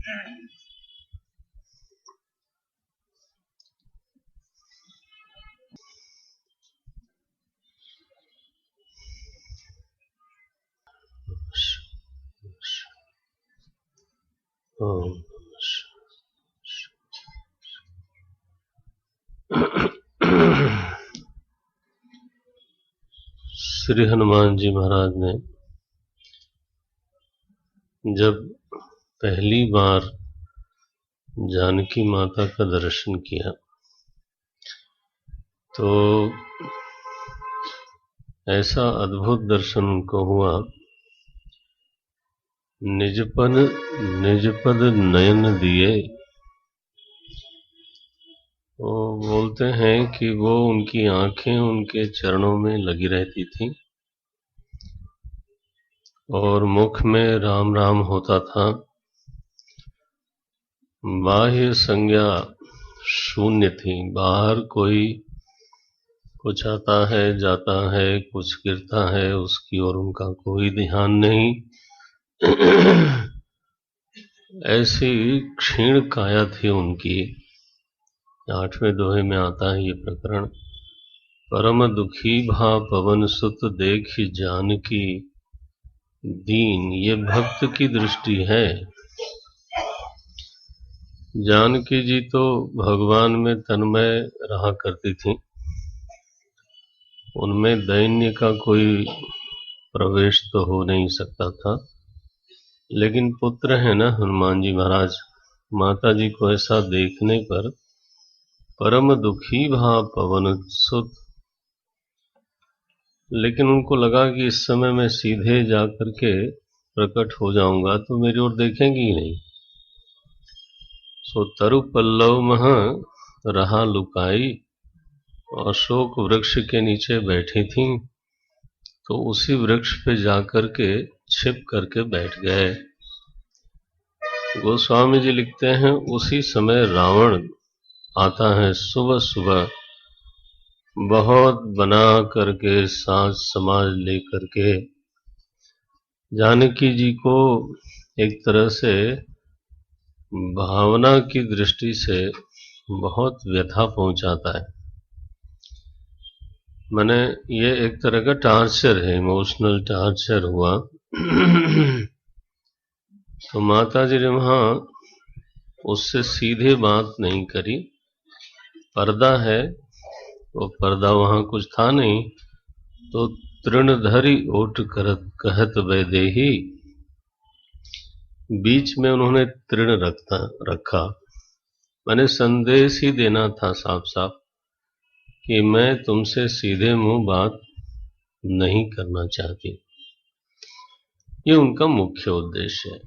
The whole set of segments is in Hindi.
श्री हनुमान जी महाराज ने जब पहली बार जानकी माता का दर्शन किया तो ऐसा अद्भुत दर्शन उनको हुआ। निजपद नयन दिए। वो बोलते हैं कि वो उनकी आंखें उनके चरणों में लगी रहती थी और मुख में राम राम होता था। बाह्य संज्ञा शून्य थी। बाहर कोई कुछ आता है जाता है, कुछ गिरता है, उसकी ओर उनका कोई ध्यान नहीं। ऐसी क्षीण काया थी उनकी। 8वें दोहे में आता है ये प्रकरण। परम दुखी भा पवन सुत देखि जानकी दीन। ये भक्त की दृष्टि है। जानकी जी तो भगवान में तन्मय रहा करती थी। उनमें दैन्य का कोई प्रवेश तो हो नहीं सकता था, लेकिन पुत्र है ना हनुमान जी महाराज। माता जी को ऐसा देखने पर परम दुखी भा पवन सुत। लेकिन उनको लगा कि इस समय मैं सीधे जाकर के प्रकट हो जाऊंगा तो मेरी ओर देखेंगी ही नहीं। सो तरु पल्लव मह रहा लुकाई। अशोक वृक्ष के नीचे बैठी थी तो उसी वृक्ष पे जाकर के छिप करके बैठ गए। गोस्वामी जी लिखते हैं उसी समय रावण आता है सुबह सुबह, बहुत बना करके साज समाज लेकर के जानकी जी को एक तरह से भावना की दृष्टि से बहुत व्यथा पहुंचाता है। माने ये एक तरह का टार्चर है, इमोशनल टार्चर हुआ। तो माता जी ने वहां उससे सीधे बात नहीं करी। पर्दा है, वो पर्दा वहां कुछ था नहीं, तो तृणधरी ओट करत कहत वैदेही। बीच में उन्होंने तृण रखा। मैंने संदेश ही देना था साफ साफ कि मैं तुमसे सीधे मुंह बात नहीं करना चाहती। ये उनका मुख्य उद्देश्य है।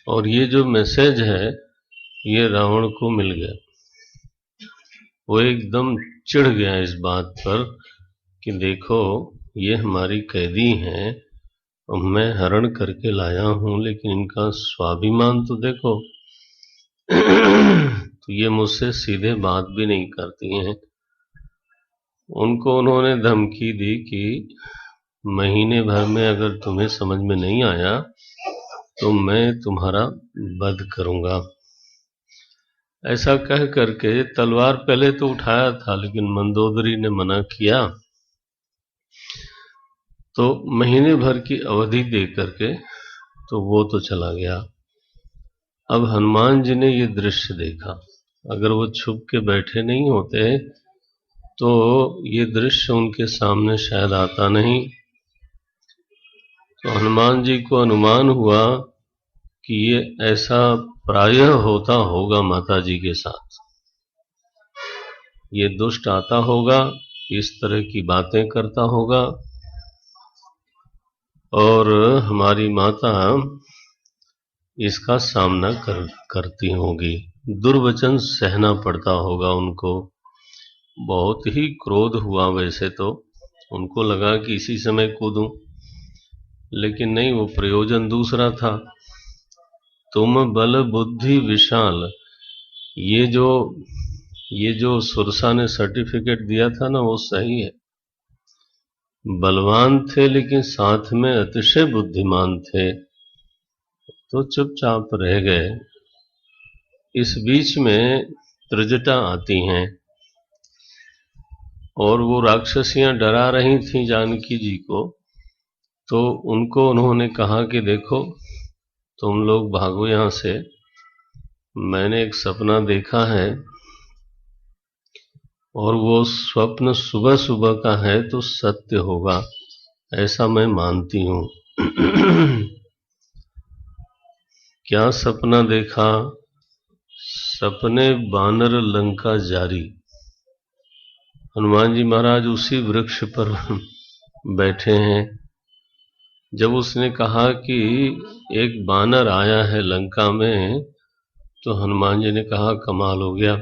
और ये जो मैसेज है ये रावण को मिल गया। वो एकदम चिढ़ गया इस बात पर कि देखो ये हमारी कैदी हैं और मैं हरण करके लाया हूं, लेकिन इनका स्वाभिमान तो देखो। तो ये मुझसे सीधे बात भी नहीं करती हैं। उनको उन्होंने धमकी दी कि महीने भर में अगर तुम्हें समझ में नहीं आया तो मैं तुम्हारा वध करूंगा। ऐसा कह करके तलवार पहले तो उठाया था, लेकिन मंदोदरी ने मना किया तो महीने भर की अवधि दे करके तो वो तो चला गया। अब हनुमान जी ने ये दृश्य देखा। अगर वो छुप के बैठे नहीं होते तो ये दृश्य उनके सामने शायद आता नहीं। तो हनुमान जी को अनुमान हुआ कि ये ऐसा प्रायः होता होगा माता जी के साथ। ये दुष्ट आता होगा, इस तरह की बातें करता होगा और हमारी माता इसका सामना करती होगी। दुर्वचन सहना पड़ता होगा उनको। बहुत ही क्रोध हुआ। वैसे तो उनको लगा कि इसी समय कूदूं, लेकिन नहीं, वो प्रयोजन दूसरा था। तुम बल बुद्धि विशाल। ये जो सुरसा ने सर्टिफिकेट दिया था ना, वो सही है। बलवान थे लेकिन साथ में अतिशय बुद्धिमान थे, तो चुपचाप रह गए। इस बीच में त्रिजटा आती हैं और वो राक्षसियां डरा रही थीं जानकी जी को। तो उनको उन्होंने कहा कि देखो, तुम लोग भागो यहां से, मैंने एक सपना देखा है और वो स्वप्न सुबह सुबह का है तो सत्य होगा, ऐसा मैं मानती हूं। क्या सपना देखा? सपने बानर लंका जारी। हनुमान जी महाराज उसी वृक्ष पर बैठे हैं। जब उसने कहा कि एक बानर आया है लंका में, तो हनुमान जी ने कहा कमाल हो गया,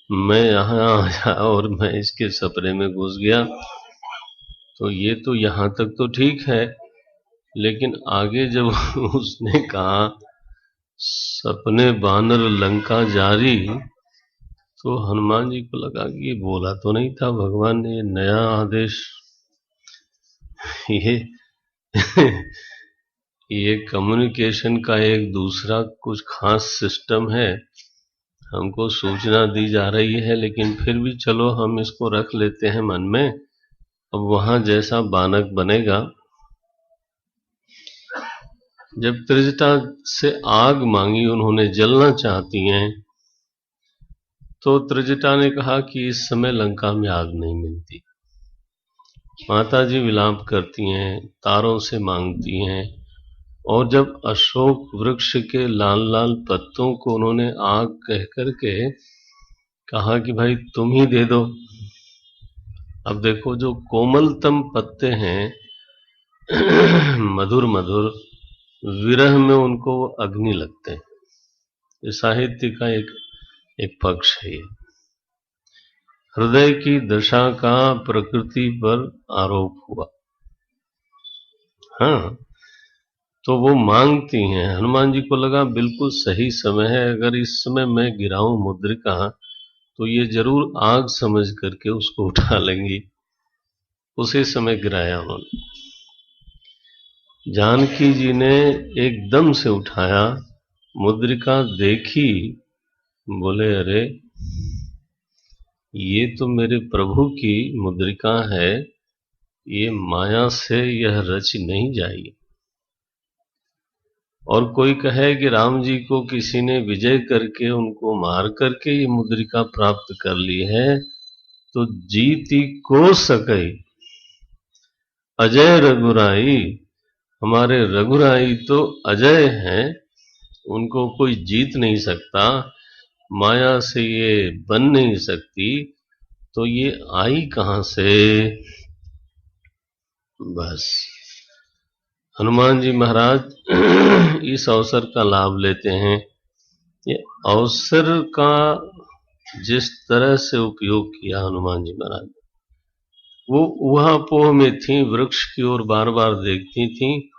मैं यहाँ आया और मैं इसके सपने में घुस गया। तो ये तो यहाँ तक तो ठीक है, लेकिन आगे जब उसने कहा सपने बानर लंका जारी, तो हनुमान जी को लगा कि ये बोला तो नहीं था भगवान ने, ये नया आदेश, ये ये कम्युनिकेशन का एक दूसरा कुछ खास सिस्टम है, हमको सूचना दी जा रही है, लेकिन फिर भी चलो हम इसको रख लेते हैं मन में, अब वहां जैसा बानक बनेगा। जब त्रिजटा से आग मांगी, उन्होंने जलना चाहती हैं, तो त्रिजटा ने कहा कि इस समय लंका में आग नहीं मिलती। माता जी विलाप करती हैं, तारों से मांगती हैं, और जब अशोक वृक्ष के लाल लाल पत्तों को उन्होंने आग कह करके कहा कि भाई तुम ही दे दो। अब देखो, जो कोमलतम पत्ते हैं मधुर मधुर, विरह में उनको वो अग्नि लगते हैं। ये साहित्य का एक पक्ष है। ये हृदय की दशा का प्रकृति पर आरोप हुआ। हाँ, तो वो मांगती हैं। हनुमान जी को लगा बिल्कुल सही समय है, अगर इस समय मैं गिराऊं मुद्रिका तो ये जरूर आग समझ करके उसको उठा लेंगी। उसी समय गिराया उन्होंने। जानकी जी ने एकदम से उठाया, मुद्रिका देखी, बोले अरे ये तो मेरे प्रभु की मुद्रिका है, ये माया से यह रच नहीं जाएगी। और कोई कहे कि राम जी को किसी ने विजय करके, उनको मार करके ये मुद्रिका प्राप्त कर ली है, तो जीती को सकई अजय रघुराई। हमारे रघुराई तो अजय हैं, उनको कोई जीत नहीं सकता, माया से ये बन नहीं सकती, तो ये आई कहां से? बस हनुमान जी महाराज इस अवसर का लाभ लेते हैं। ये अवसर का जिस तरह से उपयोग किया हनुमान जी महाराज, वो ऊहापोह में थी, वृक्ष की ओर बार बार देखती थी।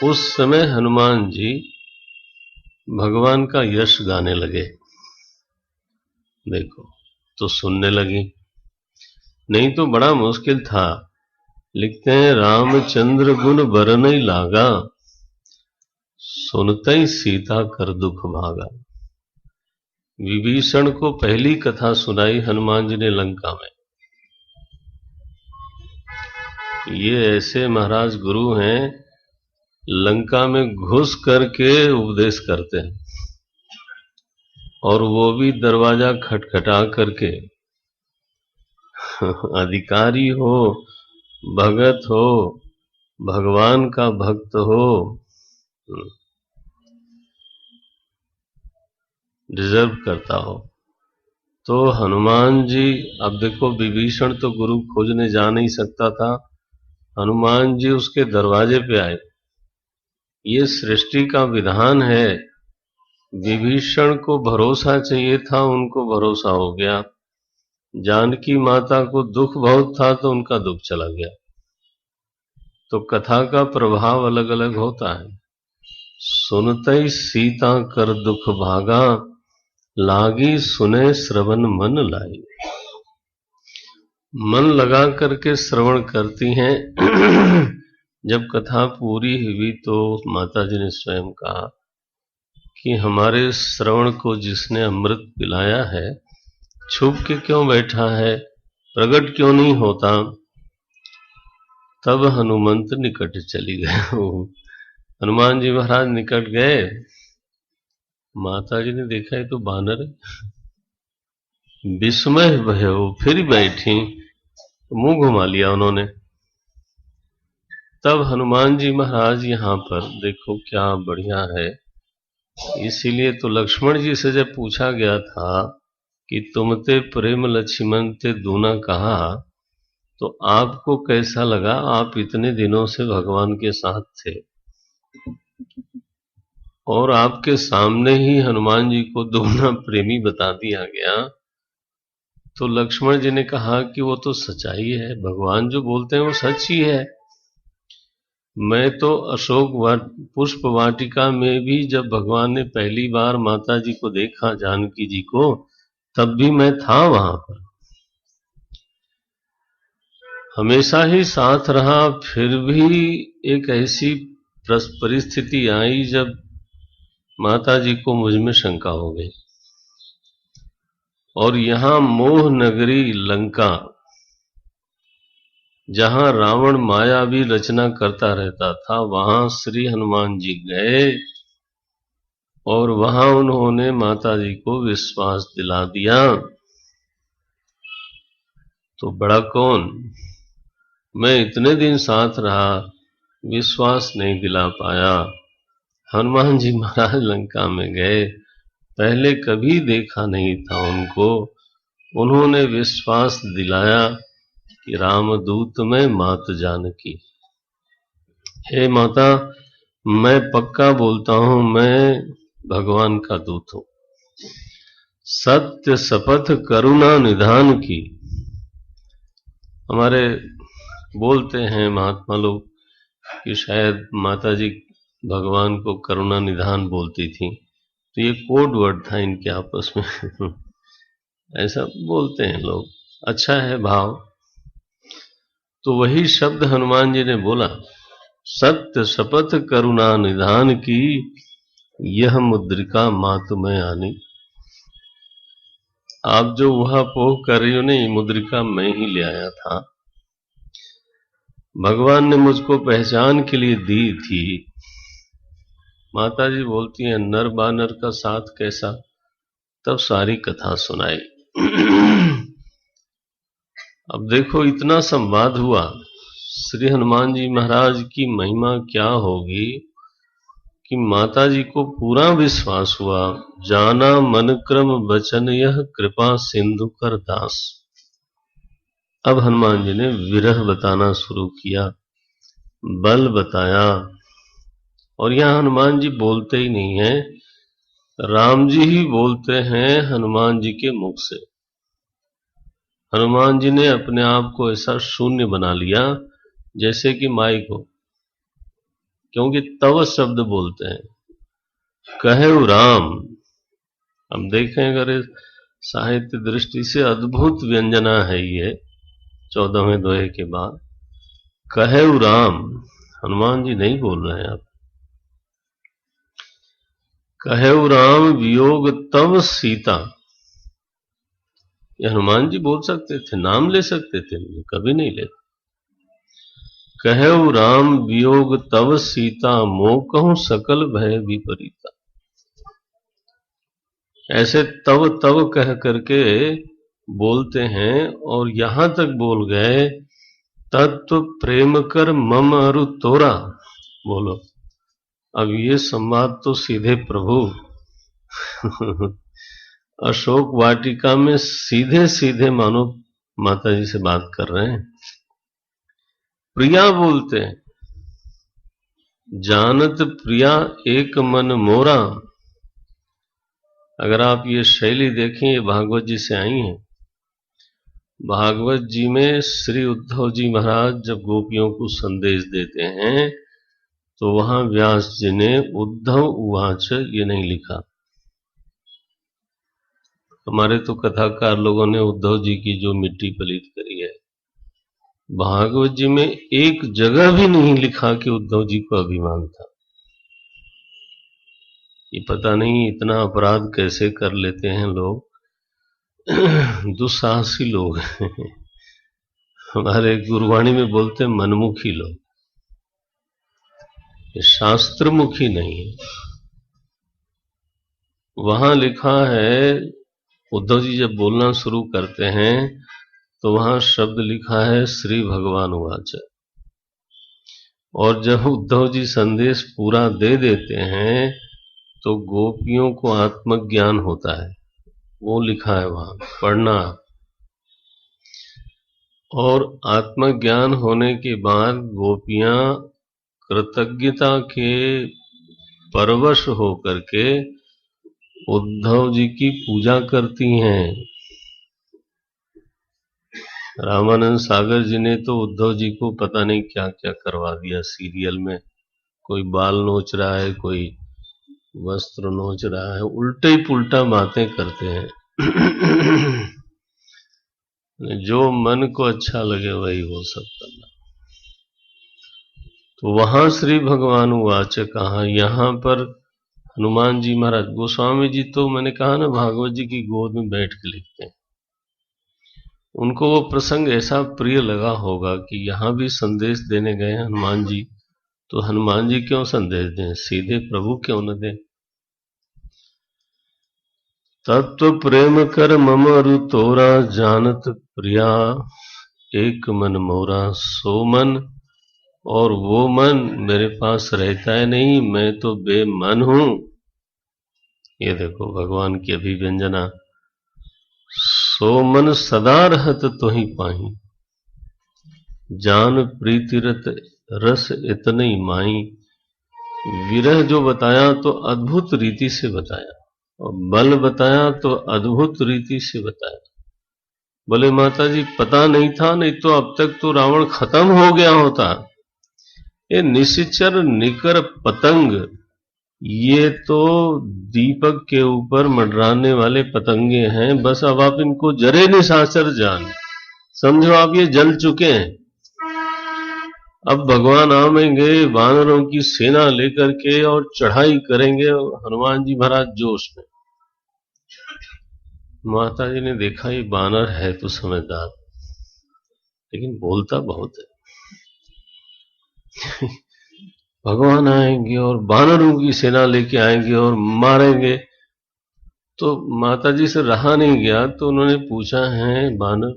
उस समय हनुमान जी भगवान का यश गाने लगे। देखो, तो सुनने लगी, नहीं तो बड़ा मुश्किल था। लिखते हैं रामचंद्र गुण बरनई लागा, सुनतई सीता कर दुख भागा। विभीषण को पहली कथा सुनाई हनुमान जी ने लंका में। ये ऐसे महाराज गुरु हैं, लंका में घुस करके उपदेश करते हैं, और वो भी दरवाजा खटखटा करके। अधिकारी हो, भगत हो, भगवान का भक्त हो, डिजर्व करता हो। तो हनुमान जी, अब देखो विभीषण तो गुरु खोजने जा नहीं सकता था, हनुमान जी उसके दरवाजे पे आए। ये सृष्टि का विधान है। विभीषण को भरोसा चाहिए था, उनको भरोसा हो गया। जानकी माता को दुख बहुत था, तो उनका दुख चला गया। तो कथा का प्रभाव अलग अलग होता है। सुनतई सीता कर दुख भागा, लागी सुने श्रवण मन लाई। मन लगा करके श्रवण करती हैं। जब कथा पूरी हुई तो माता जी ने स्वयं कहा कि हमारे श्रवण को जिसने अमृत पिलाया है, छुप के क्यों बैठा है, प्रकट क्यों नहीं होता। तब हनुमंत निकट चली गए। हनुमान जी महाराज निकट गए, माता जी ने देखा ये तो बानर है, विस्मय भयो, फिर बैठी, मुंह घुमा लिया उन्होंने। तब हनुमान जी महाराज यहाँ पर देखो क्या बढ़िया है। इसीलिए तो लक्ष्मण जी से जब पूछा गया था कि तुम ते प्रेम लक्ष्मण ते दूना कहा, तो आपको कैसा लगा, आप इतने दिनों से भगवान के साथ थे और आपके सामने ही हनुमान जी को दूना प्रेमी बता दिया गया। तो लक्ष्मण जी ने कहा कि वो तो सच्चाई है, भगवान जो बोलते हैं वो सच ही है। मैं तो अशोक पुष्प वाटिका में भी जब भगवान ने पहली बार माता जी को देखा, जानकी जी को, तब भी मैं था वहां पर, हमेशा ही साथ रहा। फिर भी एक ऐसी परिस्थिति आई जब माता जी को मुझ में शंका हो गई। और यहां मोह नगरी लंका, जहां रावण मायावी रचना करता रहता था, वहां श्री हनुमान जी गए और वहां उन्होंने माता जी को विश्वास दिला दिया। तो बड़ा कौन, मैं इतने दिन साथ रहा, विश्वास नहीं दिला पाया। हनुमान जी महाराज लंका में गए, पहले कभी देखा नहीं था उनको, उन्होंने विश्वास दिलाया कि रामदूत में मात जानकी। हे माता, मैं पक्का बोलता हूं, मैं भगवान का दूत हूं। सत्य शपथ करुणा निधान की। हमारे बोलते हैं महात्मा लोग कि शायद माता जी भगवान को करुणा निधान बोलती थी, तो ये कोड वर्ड था इनके आपस में। ऐसा बोलते हैं लोग, अच्छा है भाव। तो वही शब्द हनुमान जी ने बोला, सत्य शपथ करुणा निधान की, यह मुद्रिका मातु में आनी। आप जो वह पोह कर रही हो ना, ये मुद्रिका मैं ही ले आया था, भगवान ने मुझको पहचान के लिए दी थी। माता जी बोलती हैं नर बानर का साथ कैसा, तब सारी कथा सुनाई। अब देखो इतना संवाद हुआ, श्री हनुमान जी महाराज की महिमा क्या होगी कि माता जी को पूरा विश्वास हुआ। जाना मन क्रम वचन यह कृपा सिंधु कर दास। अब हनुमान जी ने विरह बताना शुरू किया, बल बताया। और यहां हनुमान जी बोलते ही नहीं है, राम जी ही बोलते हैं हनुमान जी के मुख से। हनुमान जी ने अपने आप को ऐसा शून्य बना लिया जैसे कि माइक हो, क्योंकि तव शब्द बोलते हैं, कहे राम। हम देखें अगर साहित्य दृष्टि से अद्भुत व्यंजना है ये 14वें दोहे के बाद, कहे राम। हनुमान जी नहीं बोल रहे हैं अब, कहे राम वियोग तव सीता। ये हनुमान जी बोल सकते थे, नाम ले सकते थे, कभी नहीं लेते। कहे राम वियोग तव सीता, मोह सकल भय विपरीता। ऐसे तव तव कह करके बोलते हैं और यहां तक बोल गए, तत्व प्रेम कर मम अरु तोरा। बोलो, अब ये संवाद तो सीधे प्रभु अशोक वाटिका में सीधे सीधे मानो माता जी से बात कर रहे हैं। प्रिया बोलते हैं, जानत प्रिया एक मन मोरा। अगर आप ये शैली देखें, ये भागवत जी से आई है। भागवत जी में श्री उद्धव जी महाराज जब गोपियों को संदेश देते हैं, तो वहां व्यास जी ने उद्धव उवाच ये नहीं लिखा। हमारे तो कथाकार लोगों ने उद्धव जी की जो मिट्टी पलीत करी है, भागवत जी में एक जगह भी नहीं लिखा कि उद्धव जी को अभिमान था। ये पता नहीं इतना अपराध कैसे कर लेते हैं लोग। दुस्साहसी लोग हैं। हमारे गुरुवाणी में बोलते हैं मनमुखी लोग, ये शास्त्रमुखी नहीं है। वहां लिखा है, उद्धव जी जब बोलना शुरू करते हैं तो वहां शब्द लिखा है श्री भगवान वाच, और जब उद्धव जी संदेश पूरा दे देते हैं तो गोपियों को आत्मज्ञान होता है, वो लिखा है वहां, पढ़ना। और आत्मज्ञान होने के बाद गोपियां कृतज्ञता के परवश होकर के उद्धव जी की पूजा करती हैं। रामानंद सागर जी ने तो उद्धव जी को पता नहीं क्या क्या करवा दिया सीरियल में, कोई बाल नोच रहा है, कोई वस्त्र नोच रहा है, उल्टे ही पुल्टा बातें करते हैं। जो मन को अच्छा लगे वही वो सब करना। तो वहां श्री भगवान वाच कहा, यहां पर हनुमान जी महाराज, गोस्वामी जी तो मैंने कहा ना भागवत जी की गोद में बैठ के लिखते हैं। उनको वो प्रसंग ऐसा प्रिय लगा होगा कि यहां भी संदेश देने गए हनुमान जी, तो हनुमान जी क्यों संदेश दें, सीधे प्रभु क्यों न दें। तत्व प्रेम कर मम अरु तोरा, जानत प्रिया एक मन मोरा। सो मन और वो मन मेरे पास रहता है नहीं, मैं तो बेमन हूं। ये देखो भगवान की अभिव्यंजना। सो मन सदा रहत तुहि पाही, जान प्रीतिरत रस इतने माई। विरह जो बताया तो अद्भुत रीति से बताया, और बल बताया तो अद्भुत रीति से बताया। बोले माता जी पता नहीं था, नहीं तो अब तक तो रावण खत्म हो गया होता। ये निश्चर निकर पतंग, ये तो दीपक के ऊपर मंडराने वाले पतंगे हैं, बस अब आप इनको जरे निशाचर जान समझो, आप ये जल चुके हैं। अब भगवान आएंगे वानरों की सेना लेकर के और चढ़ाई करेंगे, और हनुमान जी महाराज जोश में। माता जी ने देखा ये वानर है तो समझदार, लेकिन बोलता बहुत है। भगवान आएंगे और वानरों की सेना लेके आएंगे और मारेंगे। तो माता जी से रहा नहीं गया, तो उन्होंने पूछा, है वानर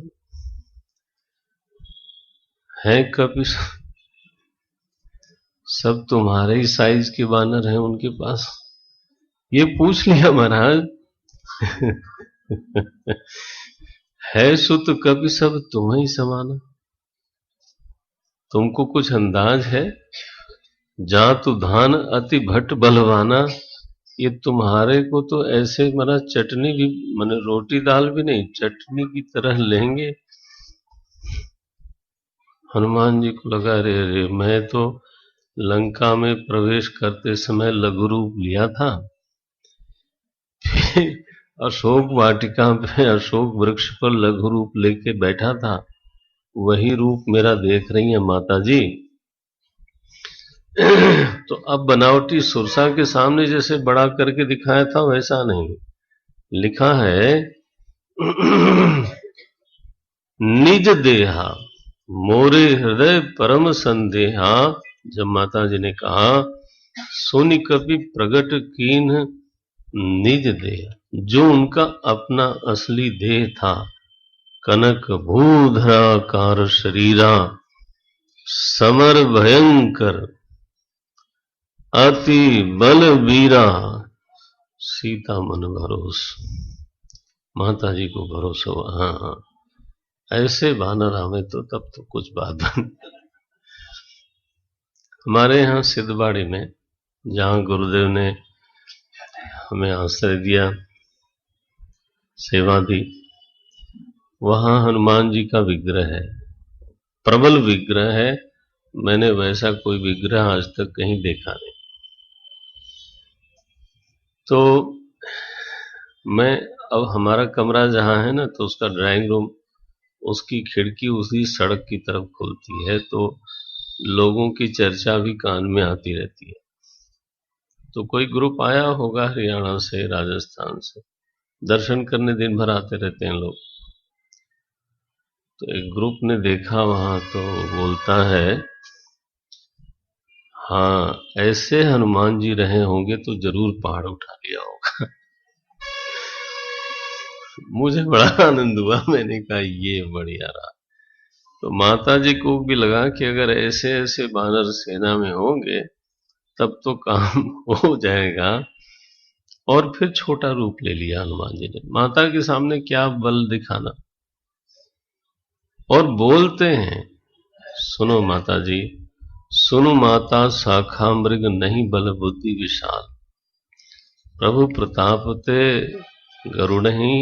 है कभी सब तुम्हारे ही साइज के वानर हैं उनके पास? ये पूछ लिया महाराज। है सुत कभी सब तुम्हें ही समाना, तुमको कुछ अंदाज है? जातु धान अति भट्ट बलवाना, ये तुम्हारे को तो ऐसे महाराज चटनी भी, माने रोटी दाल भी नहीं, चटनी की तरह लेंगे। हनुमान जी को लगा, रे रे, मैं तो लंका में प्रवेश करते समय लघु रूप लिया था, अशोक वाटिका पे अशोक वृक्ष पर लघु रूप लेके बैठा था, वही रूप मेरा देख रही है माता जी। तो अब बनावटी सुरसा के सामने जैसे बड़ा करके दिखाया था वैसा नहीं, लिखा है निज देहा मोरे हृदय परम संदेहा। जब माता जी ने कहा, सोनी कपि प्रगट कीन निज देह, जो उनका अपना असली देह था, कनक भूधराकार शरीरा, समर भयंकर अति बलवीरा, सीता मन भरोस। माता जी को भरोसा हुआ, हाँ हाँ ऐसे वानर हमें तो तब तो कुछ बात बन। हमारे यहाँ सिद्धबाड़ी में, जहाँ गुरुदेव ने हमें आश्रय दिया, सेवा दी, वहाँ हनुमान जी का विग्रह है, प्रबल विग्रह है। मैंने वैसा कोई विग्रह आज तक कहीं देखा नहीं। तो मैं, अब हमारा कमरा जहाँ है ना, तो उसका ड्राइंग रूम, उसकी खिड़की उसी सड़क की तरफ खुलती है, तो लोगों की चर्चा भी कान में आती रहती है। तो कोई ग्रुप आया होगा हरियाणा से, राजस्थान से, दर्शन करने दिन भर आते रहते हैं लोग। तो एक ग्रुप ने देखा वहां, तो बोलता है, हाँ ऐसे हनुमान जी रहे होंगे तो जरूर पहाड़ उठा लिया होगा। मुझे बड़ा आनंद हुआ, मैंने कहा ये बढ़िया रहा। तो माता जी को भी लगा कि अगर ऐसे ऐसे बानर सेना में होंगे तब तो काम हो जाएगा। और फिर छोटा रूप ले लिया हनुमान जी ने, माता के सामने क्या बल दिखाना। और बोलते हैं, सुनो माता जी, सुनु माता शाखा मृग नहीं बल बुद्धि विशाल, प्रभु प्रताप ते गरुड़ ही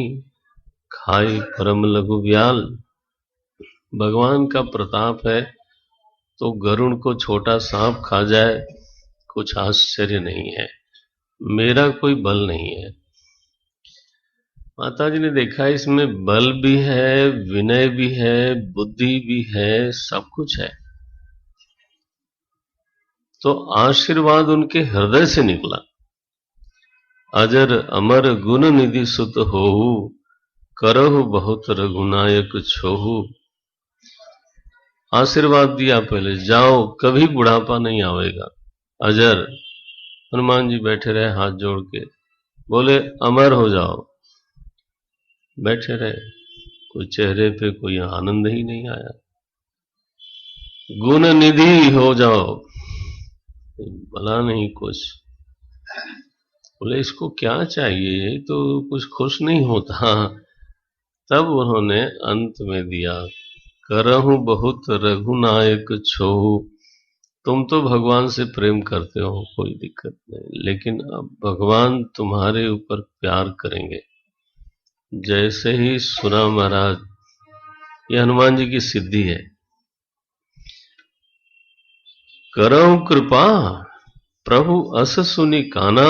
खाई परम लघु व्याल। भगवान का प्रताप है तो गरुड़ को छोटा सांप खा जाए कुछ आश्चर्य नहीं है, मेरा कोई बल नहीं है। माता जी ने देखा इसमें बल भी है, विनय भी है, बुद्धि भी है, सब कुछ है। तो आशीर्वाद उनके हृदय से निकला। अजर अमर गुण निधि सुत होहु, करहु बहुत रघुनायक छोहु। आशीर्वाद दिया पहले, जाओ कभी बुढ़ापा नहीं आवेगा। अजर, हनुमान जी बैठे रहे हाथ जोड़ के, बोले अमर हो जाओ। बैठे रहे, कोई चेहरे पे कोई आनंद ही नहीं आया। गुण निधि हो जाओ, भला नहीं कुछ। बोले इसको क्या चाहिए, तो कुछ खुश नहीं होता। तब उन्होंने अंत में दिया, करहु बहुत रघुनायक छोहु। तुम तो भगवान से प्रेम करते हो, कोई दिक्कत नहीं, लेकिन अब भगवान तुम्हारे ऊपर प्यार करेंगे। जैसे ही सुना महाराज, ये हनुमान जी की सिद्धि है। करहु कृपा प्रभु अस सुनि काना,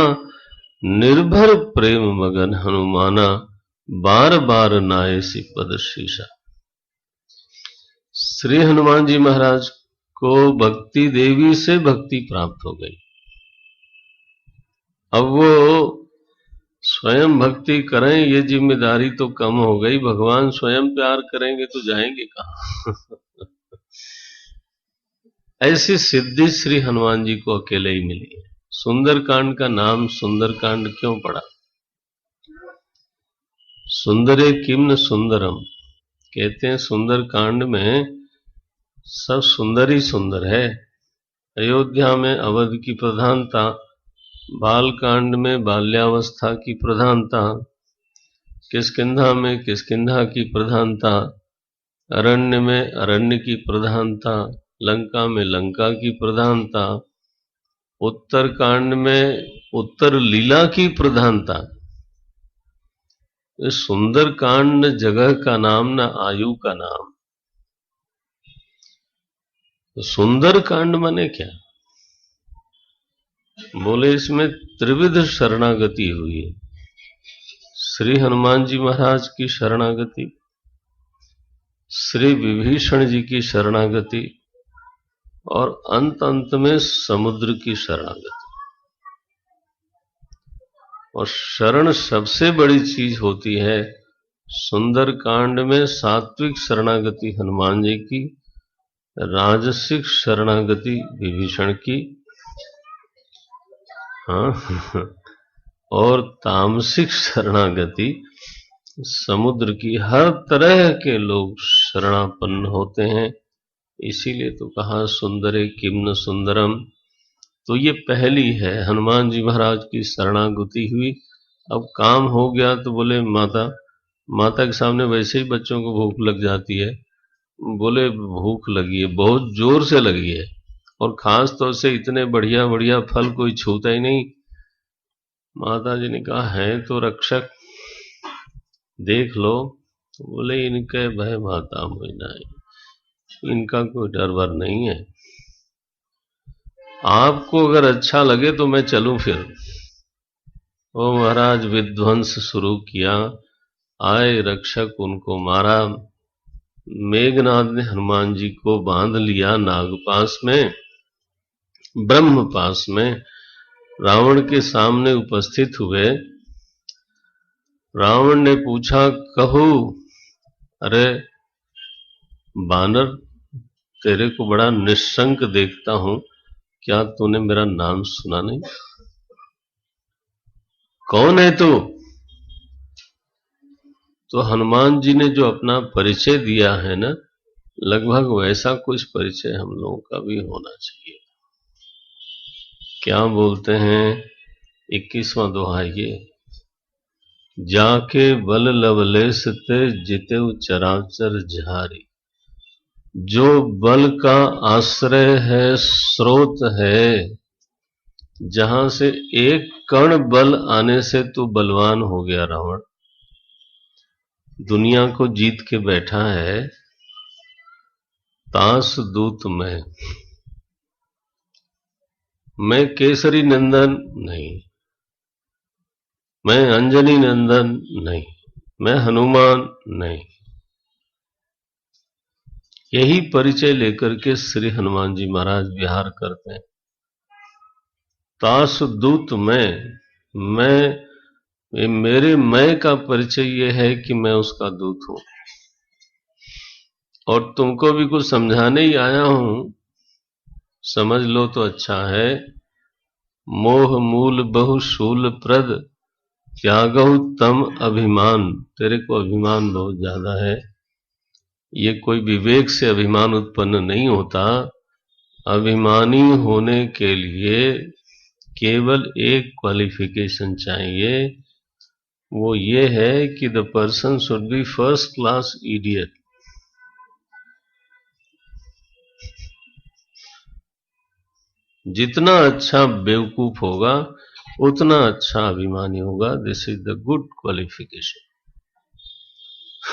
निर्भर प्रेम मगन हनुमाना, बार बार नायसी पद शीशा। श्री हनुमान जी महाराज को भक्ति देवी से भक्ति प्राप्त हो गई। अब वो स्वयं भक्ति करें ये जिम्मेदारी तो कम हो गई, भगवान स्वयं प्यार करेंगे तो जाएंगे कहां। ऐसी सिद्धि श्री हनुमान जी को अकेले ही मिली है। सुंदरकांड का नाम सुंदरकांड क्यों पड़ा? सुंदरे किम्न सुंदरम, कहते हैं सुंदरकांड में सब सुंदर ही सुंदर है। अयोध्या में अवध की प्रधानता, बालकांड में बाल्यावस्था की प्रधानता, किष्किंधा में किष्किंधा की प्रधानता, अरण्य में अरण्य की प्रधानता, लंका में लंका की प्रधानता, उत्तरकांड में उत्तर लीला की प्रधानता। इस सुंदरकांड जगह का नाम न आयु का नाम। तो सुंदरकांड माने क्या? बोले इसमें त्रिविध शरणागति हुई है। श्री हनुमान जी महाराज की शरणागति, श्री विभीषण जी की शरणागति, और अंत अंत में समुद्र की शरणागति। और शरण सबसे बड़ी चीज होती है। सुंदरकांड में सात्विक शरणागति हनुमान जी की, राजसिक शरणागति विभीषण की, हाँ, और तामसिक शरणागति समुद्र की। हर तरह के लोग शरणापन्न होते हैं, इसीलिए तो कहा सुंदरे किम्न सुंदरम। तो ये पहली है, हनुमान जी महाराज की शरणागति हुई। अब काम हो गया तो बोले माता के सामने वैसे ही बच्चों को भूख लग जाती है। बोले भूख लगी है, बहुत जोर से लगी है, और खास तौर से इतने बढ़िया बढ़िया फल कोई छूता ही नहीं। माता जी ने कहा है तो रक्षक, देख लो। तो बोले इनके भय माता मोहिना, इनका कोई डर वर नहीं है। आपको अगर अच्छा लगे तो मैं चलूं फिर। ओ महाराज, विध्वंस शुरू किया, आए रक्षक उनको मारा। मेघनाद ने हनुमान जी को बांध लिया नागपास में, ब्रह्मपास में, रावण के सामने उपस्थित हुए। रावण ने पूछा, कहू। अरे बानर, तेरे को बड़ा निशंक देखता हूं, क्या तूने मेरा नाम सुना नहीं? कौन है तू? तो हनुमान जी ने जो अपना परिचय दिया है ना, लगभग वैसा कुछ परिचय हम लोगों का भी होना चाहिए। क्या बोलते हैं 21वां दोहा ये, जाके बल लवलेश ते जितेउ चराचर झारी। जो बल का आश्रय है, स्रोत है, जहां से एक कण बल आने से तू बलवान हो गया रावण, दुनिया को जीत के बैठा है। तास दूत मैं केसरी नंदन नहीं, मैं अंजनी नंदन नहीं, मैं हनुमान नहीं। यही परिचय लेकर के श्री हनुमान जी महाराज विहार करते हैं। तास दूत मेरे मैं का परिचय ये है कि मैं उसका दूत हूं, और तुमको भी कुछ समझाने ही आया हूं, समझ लो तो अच्छा है। मोह मूल बहु शूल प्रद, त्यागहु तम अभिमान। तेरे को अभिमान बहुत ज्यादा है। ये कोई विवेक से अभिमान उत्पन्न नहीं होता। अभिमानी होने के लिए केवल एक क्वालिफिकेशन चाहिए, वो ये है कि the person should be first class idiot. जितना अच्छा बेवकूफ होगा उतना अच्छा अभिमानी होगा। This is the good qualification.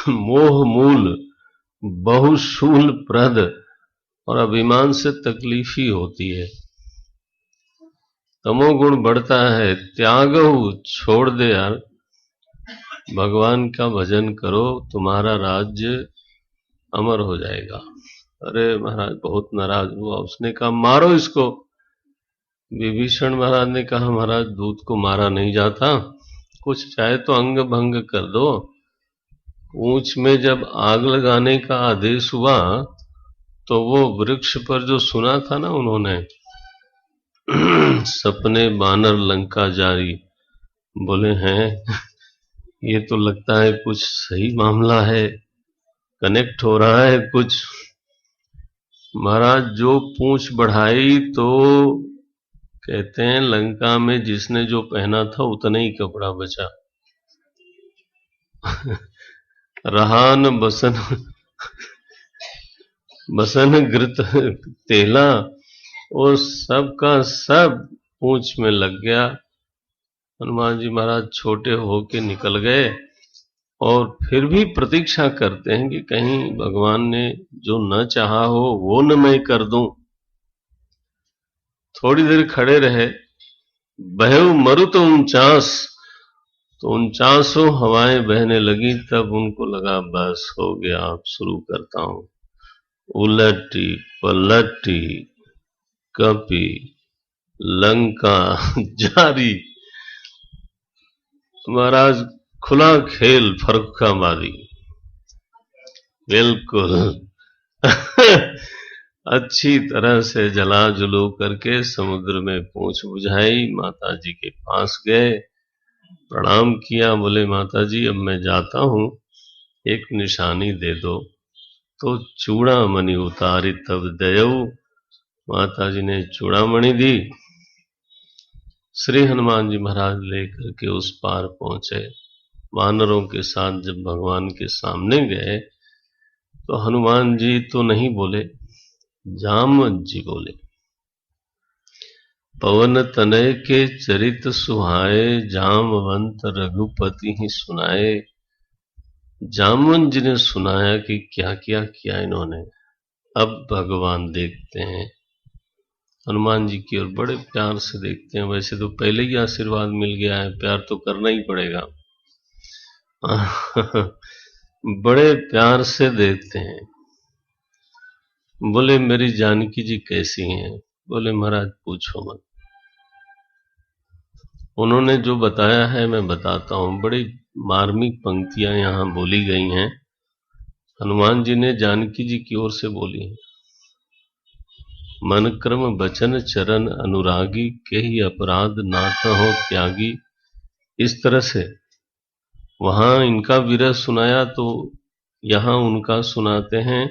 मोह मूल बहुशूल प्रद, और अभिमान से तकलीफ ही होती है। तमोगुण बढ़ता है। त्यागहु, छोड़ दे यार, भगवान का भजन करो, तुम्हारा राज्य अमर हो जाएगा। अरे महाराज बहुत नाराज हुआ, उसने कहा मारो इसको। विभीषण महाराज ने कहा, महाराज दूत को मारा नहीं जाता, कुछ चाहे तो अंग भंग कर दो। पूंछ में जब आग लगाने का आदेश हुआ तो वो वृक्ष पर जो सुना था ना उन्होंने, सपने बानर लंका जारी, बोले हैं ये तो लगता है कुछ सही मामला है, कनेक्ट हो रहा है कुछ। महाराज जो पूंछ बढ़ाई तो कहते हैं लंका में जिसने जो पहना था उतना ही कपड़ा बचा। रहान बसन बसन घृत तेला, और सबका सब पूंछ में लग गया। हनुमान जी महाराज छोटे होके निकल गए, और फिर भी प्रतीक्षा करते हैं कि कहीं भगवान ने जो न चाहा हो वो न मैं कर दूं। थोड़ी देर खड़े रहे। बहु मरुत 49, तो 49 हवाएं बहने लगी। तब उनको लगा बस हो गया, अब शुरू करता हूं। उलटी पलटी कपी लंका जारी। महाराज खुला खेल फर्रुखा मारी, बिल्कुल। अच्छी तरह से जला जुलू करके समुद्र में पूंछ बुझाई, माता जी के पास गए, प्रणाम किया, बोले माता जी अब मैं जाता हूं, एक निशानी दे दो। तो चूड़ामणि उतारी तब दयऊ, माता जी ने चूड़ामणि दी। श्री हनुमान जी महाराज लेकर के उस पार पहुंचे। वानरों के साथ जब भगवान के सामने गए तो हनुमान जी तो नहीं बोले, जामवंत जी बोले। पवन तनय के चरित सुहाए, जामवंत रघुपति ही सुनाए। जामवंत जी ने सुनाया कि क्या क्या किया इन्होंने। अब भगवान देखते हैं हनुमान जी की, और बड़े प्यार से देखते हैं। वैसे तो पहले ही आशीर्वाद मिल गया है, प्यार तो करना ही पड़ेगा। बड़े प्यार से देखते हैं। बोले मेरी जानकी जी कैसी हैं? बोले महाराज पूछो मत। उन्होंने जो बताया है मैं बताता हूँ। बड़ी मार्मिक पंक्तियां यहाँ बोली गई हैं, हनुमान जी ने जानकी जी की ओर से बोली हैं। मन क्रम बचन चरण अनुरागी, के ही अपराध नाथ हो त्यागी। इस तरह से वहां इनका विरह सुनाया तो यहाँ उनका सुनाते हैं।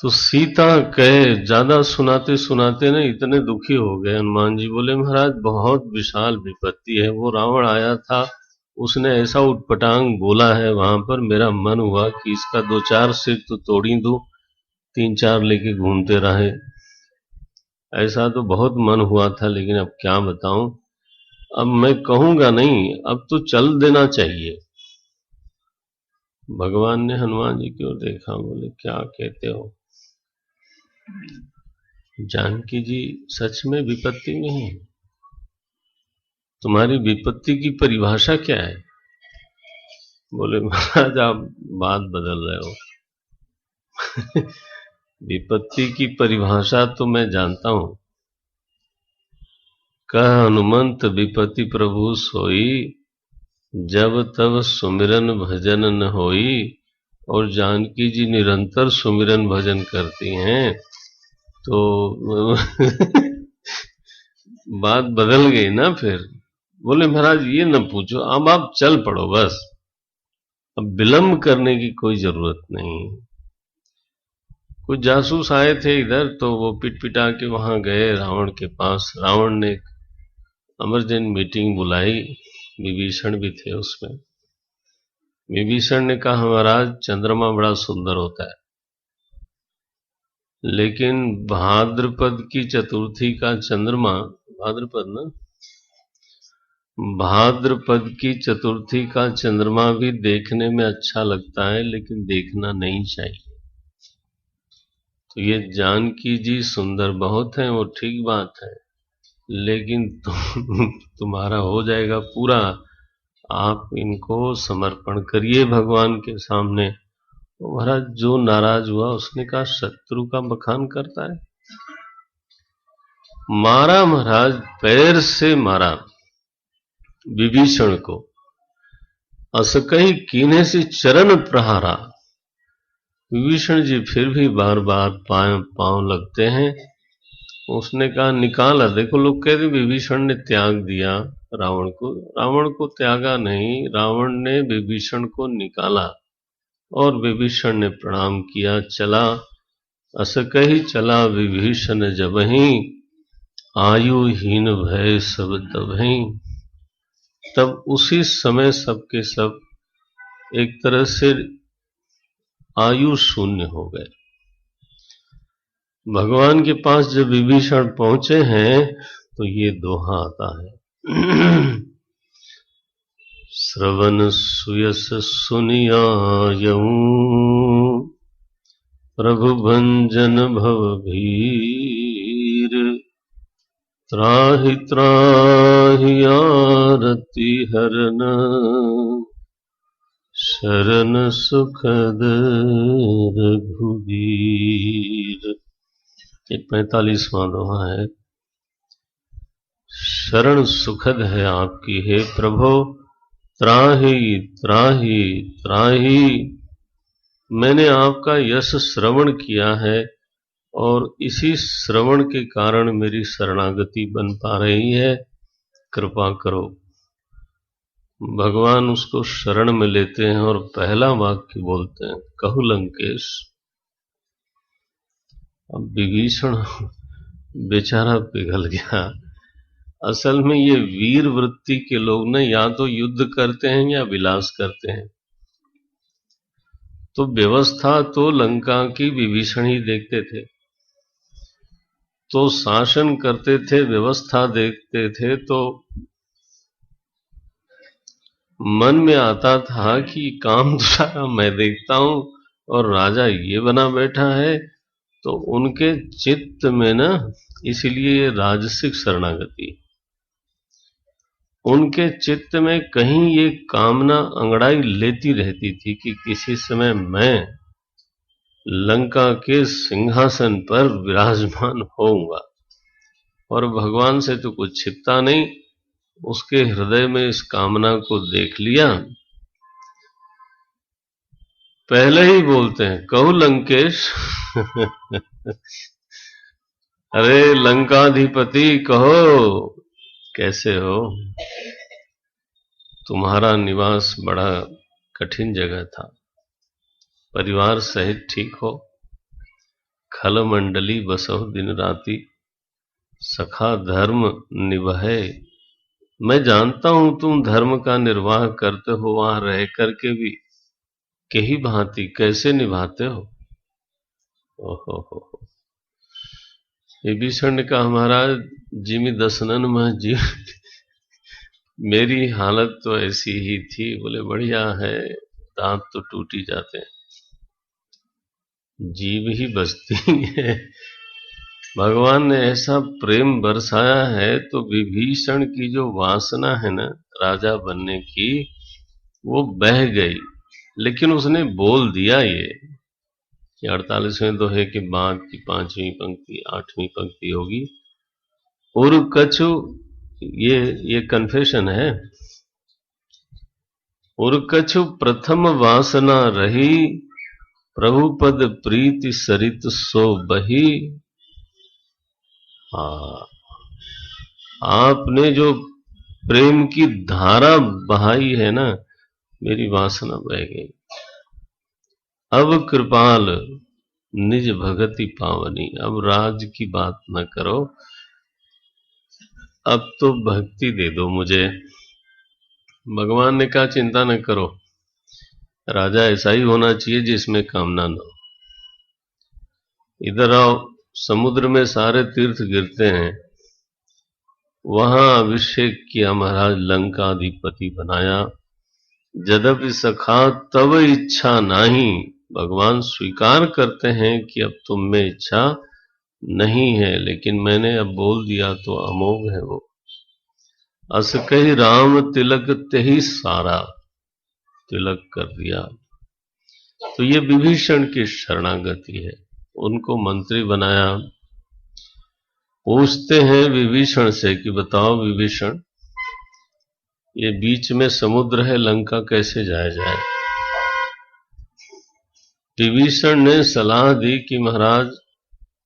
तो सीता कहे, ज्यादा सुनाते सुनाते ना इतने दुखी हो गए हनुमान जी। बोले महाराज बहुत विशाल विपत्ति है, वो रावण आया था, उसने ऐसा उटपटांग बोला है वहां पर, मेरा मन हुआ कि इसका दो चार सिर तो तोड़ ही दूं, तीन चार लेके घूमते रहे। ऐसा तो बहुत मन हुआ था, लेकिन अब क्या बताऊं, अब मैं कहूंगा नहीं, अब तो चल देना चाहिए। भगवान ने हनुमान जी की ओर देखा, बोले क्या कहते हो जानकी जी, सच में विपत्ति में है? तुम्हारी विपत्ति की परिभाषा क्या है? बोले महाराज आप बात बदल रहे हो। विपत्ति की परिभाषा तो मैं जानता हूं। कह हनुमंत विपत्ति प्रभु सोई, जब तब सुमिरन भजन न होई। और जानकी जी निरंतर सुमिरन भजन करती हैं, तो बात बदल गई ना फिर। बोले महाराज ये न पूछो, अब आप चल पड़ो बस, अब विलंब करने की कोई जरूरत नहीं। कुछ जासूस आए थे इधर, तो वो पिट पिटा के वहां गए रावण के पास। रावण ने एक अमरजेंट मीटिंग बुलाई, विभीषण भी थे उसमें। विभीषण ने कहा महाराज चंद्रमा बड़ा सुंदर होता है, लेकिन भाद्रपद की चतुर्थी का चंद्रमा, भाद्रपद ना, भाद्रपद की चतुर्थी का चंद्रमा भी देखने में अच्छा लगता है, लेकिन देखना नहीं चाहिए। तो ये जानकी जी सुंदर बहुत हैं, वो ठीक बात है, लेकिन तुम्हारा हो जाएगा पूरा। आप इनको समर्पण करिए भगवान के सामने। तो महाराज जो नाराज हुआ, उसने कहा शत्रु का बखान करता है। मारा महाराज, पैर से मारा विभीषण को। असकहि कीन्हे से चरण प्रहारा। विभीषण जी फिर भी बार बार पांव लगते हैं। उसने कहा निकाला। देखो लोग कहते विभीषण ने त्याग दिया रावण को। रावण को त्यागा नहीं, रावण ने विभीषण को निकाला, और विभीषण ने प्रणाम किया, चला। असकहि चला विभीषण जबहि, आयुहीन भय सब तबहि। तब उसी समय सबके सब एक तरह से आयु शून्य हो गए। भगवान के पास जब विभीषण पहुंचे हैं, तो ये दोहा आता है। श्रवण सुयस सुनियायऊ, प्रभु भंजन भव भीर। त्राहि त्राहि आरती हरन, शरण सुखद रघुवीर। ये 45वां दोहा है। शरण सुखद है आपकी हे प्रभु, त्राहि त्राहि त्राहि। मैंने आपका यश श्रवण किया है, और इसी श्रवण के कारण मेरी शरणागति बन पा रही है, कृपा करो। भगवान उसको शरण में लेते हैं और पहला वाक्य बोलते हैं, कहु लंकेश। अब विभीषण बेचारा पिघल गया। असल में ये वीर वृत्ति के लोग ना या तो युद्ध करते हैं या विलास करते हैं। तो व्यवस्था तो लंका की विभीषण ही देखते थे, तो शासन करते थे, व्यवस्था देखते थे, तो मन में आता था कि काम तो सारा मैं देखता हूं और राजा ये बना बैठा है। तो उनके चित्त में ना, इसलिए राजसिक शरणागति, उनके चित्त में कहीं ये कामना अंगड़ाई लेती रहती थी कि किसी समय मैं लंका के सिंहासन पर विराजमान होऊंगा। और भगवान से तो कुछ छिपता नहीं। उसके हृदय में इस कामना को देख लिया, पहले ही बोलते हैं, कहो लंकेश अरे लंकाधिपति कहो, कैसे हो? तुम्हारा निवास बड़ा कठिन जगह था, परिवार सहित ठीक हो? खल मंडली बसो दिन राती, सखा धर्म निभहे। मैं जानता हूं तुम धर्म का निर्वाह करते हो, वहां रह करके भी कही भांति कैसे निभाते हो? ओहो हो। विभीषण ने कहा, महाराज जिमि दसनन में जी मेरी हालत तो ऐसी ही थी। बोले बढ़िया है, दांत तो टूट ही जाते हैं, जीभ ही बचती है। भगवान ने ऐसा प्रेम बरसाया है, तो विभीषण की जो वासना है ना राजा बनने की, वो बह गई। लेकिन उसने बोल दिया ये 48वें दोहे के बाद की 5वीं पंक्ति 8वीं पंक्ति होगी, उर कछु, ये कन्फेशन है। उर कछु प्रथम वासना रही, प्रभु पद प्रीति सरित सो बही। आपने जो प्रेम की धारा बहाई है ना, मेरी वासना बह गई। अब कृपाल निज भगति पावनी, अब राज की बात न करो, अब तो भक्ति दे दो मुझे। भगवान ने कहा, चिंता न करो, राजा ऐसा ही होना चाहिए जिसमें कामना न हो। इधर आओ, समुद्र में सारे तीर्थ गिरते हैं, वहां अभिषेक किया महाराज, लंकाधिपति बनाया। यद्यपि सखा तब इच्छा नहीं, भगवान स्वीकार करते हैं कि अब तुम में इच्छा नहीं है, लेकिन मैंने अब बोल दिया तो अमोघ है वो। अस कही राम तिलक तेहि सारा, तिलक कर दिया। तो ये विभीषण की शरणागति है, उनको मंत्री बनाया। पूछते हैं विभीषण से कि बताओ विभीषण, ये बीच में समुद्र है, लंका कैसे जाया जाए? विभीषण ने सलाह दी कि महाराज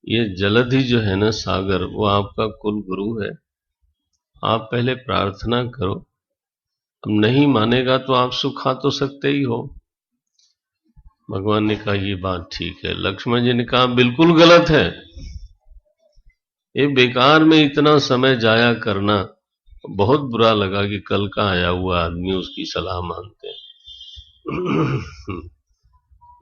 ये जलधि जो है ना सागर, वो आपका कुल गुरु है, आप पहले प्रार्थना करो, अब नहीं मानेगा तो आप सुखा तो सकते ही हो। भगवान ने कहा ये बात ठीक है। लक्ष्मण जी ने कहा बिल्कुल गलत है, ये बेकार में इतना समय जाया करना। बहुत बुरा लगा कि कल का आया हुआ आदमी उसकी सलाह मानते हैं।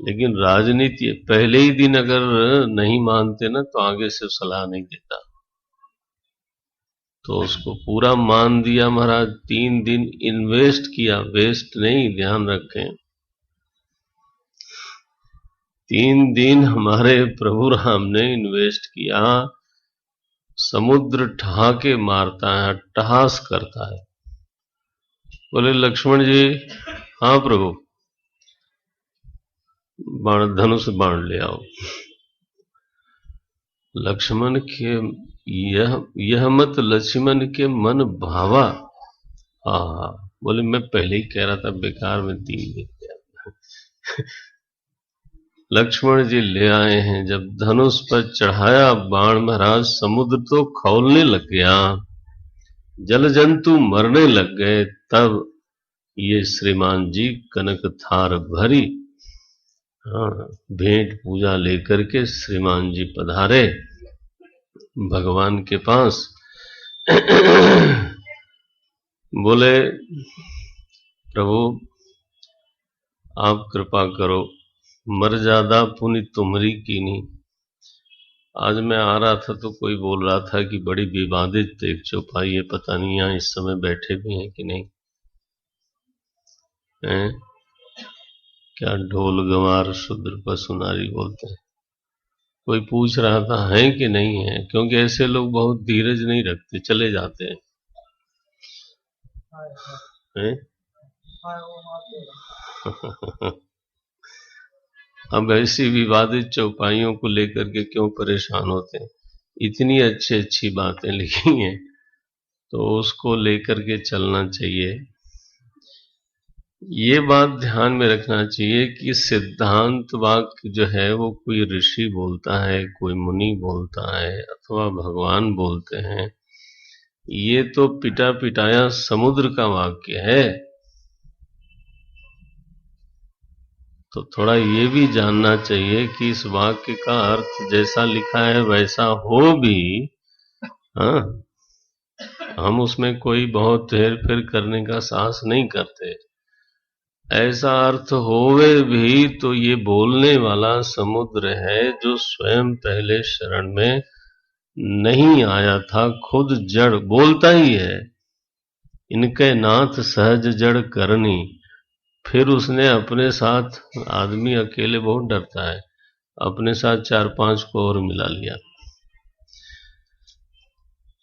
लेकिन राजनीति पहले ही दिन अगर नहीं मानते ना तो आगे से सलाह नहीं देता। तो उसको पूरा मान दिया महाराज। 3 दिन इन्वेस्ट किया, वेस्ट नहीं, ध्यान रखें। 3 दिन हमारे प्रभु राम ने इन्वेस्ट किया। समुद्र ठहाके मारता है, टहास करता है। बोले लक्ष्मण जी, हाँ प्रभु, बाण धनुष बाण ले आओ। लक्ष्मण के यह मत लक्ष्मण के मन भावा। बोले मैं पहले ही कह रहा था, बेकार में 3 दिन गया। लक्ष्मण जी ले आए हैं, जब धनुष पर चढ़ाया बाण महाराज, समुद्र तो खौलने लग गया, जल जंतु मरने लग गए। तब ये श्रीमान जी कनक थार भरी, भेंट पूजा लेकर के श्रीमान जी पधारे भगवान के पास। बोले प्रभु आप कृपा करो, मर्यादा पुनि तुम्हारी कीनी। आज मैं आ रहा था तो कोई बोल रहा था कि बड़ी विवादित एक चौपाई है, पता नहीं यहाँ इस समय बैठे भी हैं कि नहीं हैं? क्या ढोल गंवार शूद्र पशु नारी बोलते हैं। कोई पूछ रहा था है कि नहीं है, क्योंकि ऐसे लोग बहुत धीरज नहीं रखते, चले जाते हैं। अब ऐसी विवादित चौपाइयों को लेकर के क्यों परेशान होते हैं? इतनी अच्छी अच्छी बातें लिखी हैं, तो उसको लेकर के चलना चाहिए। ये बात ध्यान में रखना चाहिए कि सिद्धांत वाक्य जो है वो कोई ऋषि बोलता है, कोई मुनि बोलता है, अथवा भगवान बोलते हैं, ये तो पिटा पिटाया समुद्र का वाक्य है। तो थोड़ा ये भी जानना चाहिए कि इस वाक्य का अर्थ जैसा लिखा है वैसा हो भी, हाँ, हम उसमें कोई बहुत हेर फेर करने का साहस नहीं करते। ऐसा अर्थ होवे भी तो ये बोलने वाला समुद्र है, जो स्वयं पहले शरण में नहीं आया था, खुद जड़ बोलता ही है, इनके नाथ सहज जड़ करनी। फिर उसने अपने साथ, आदमी अकेले बहुत डरता है, अपने साथ 4-5 को और मिला लिया।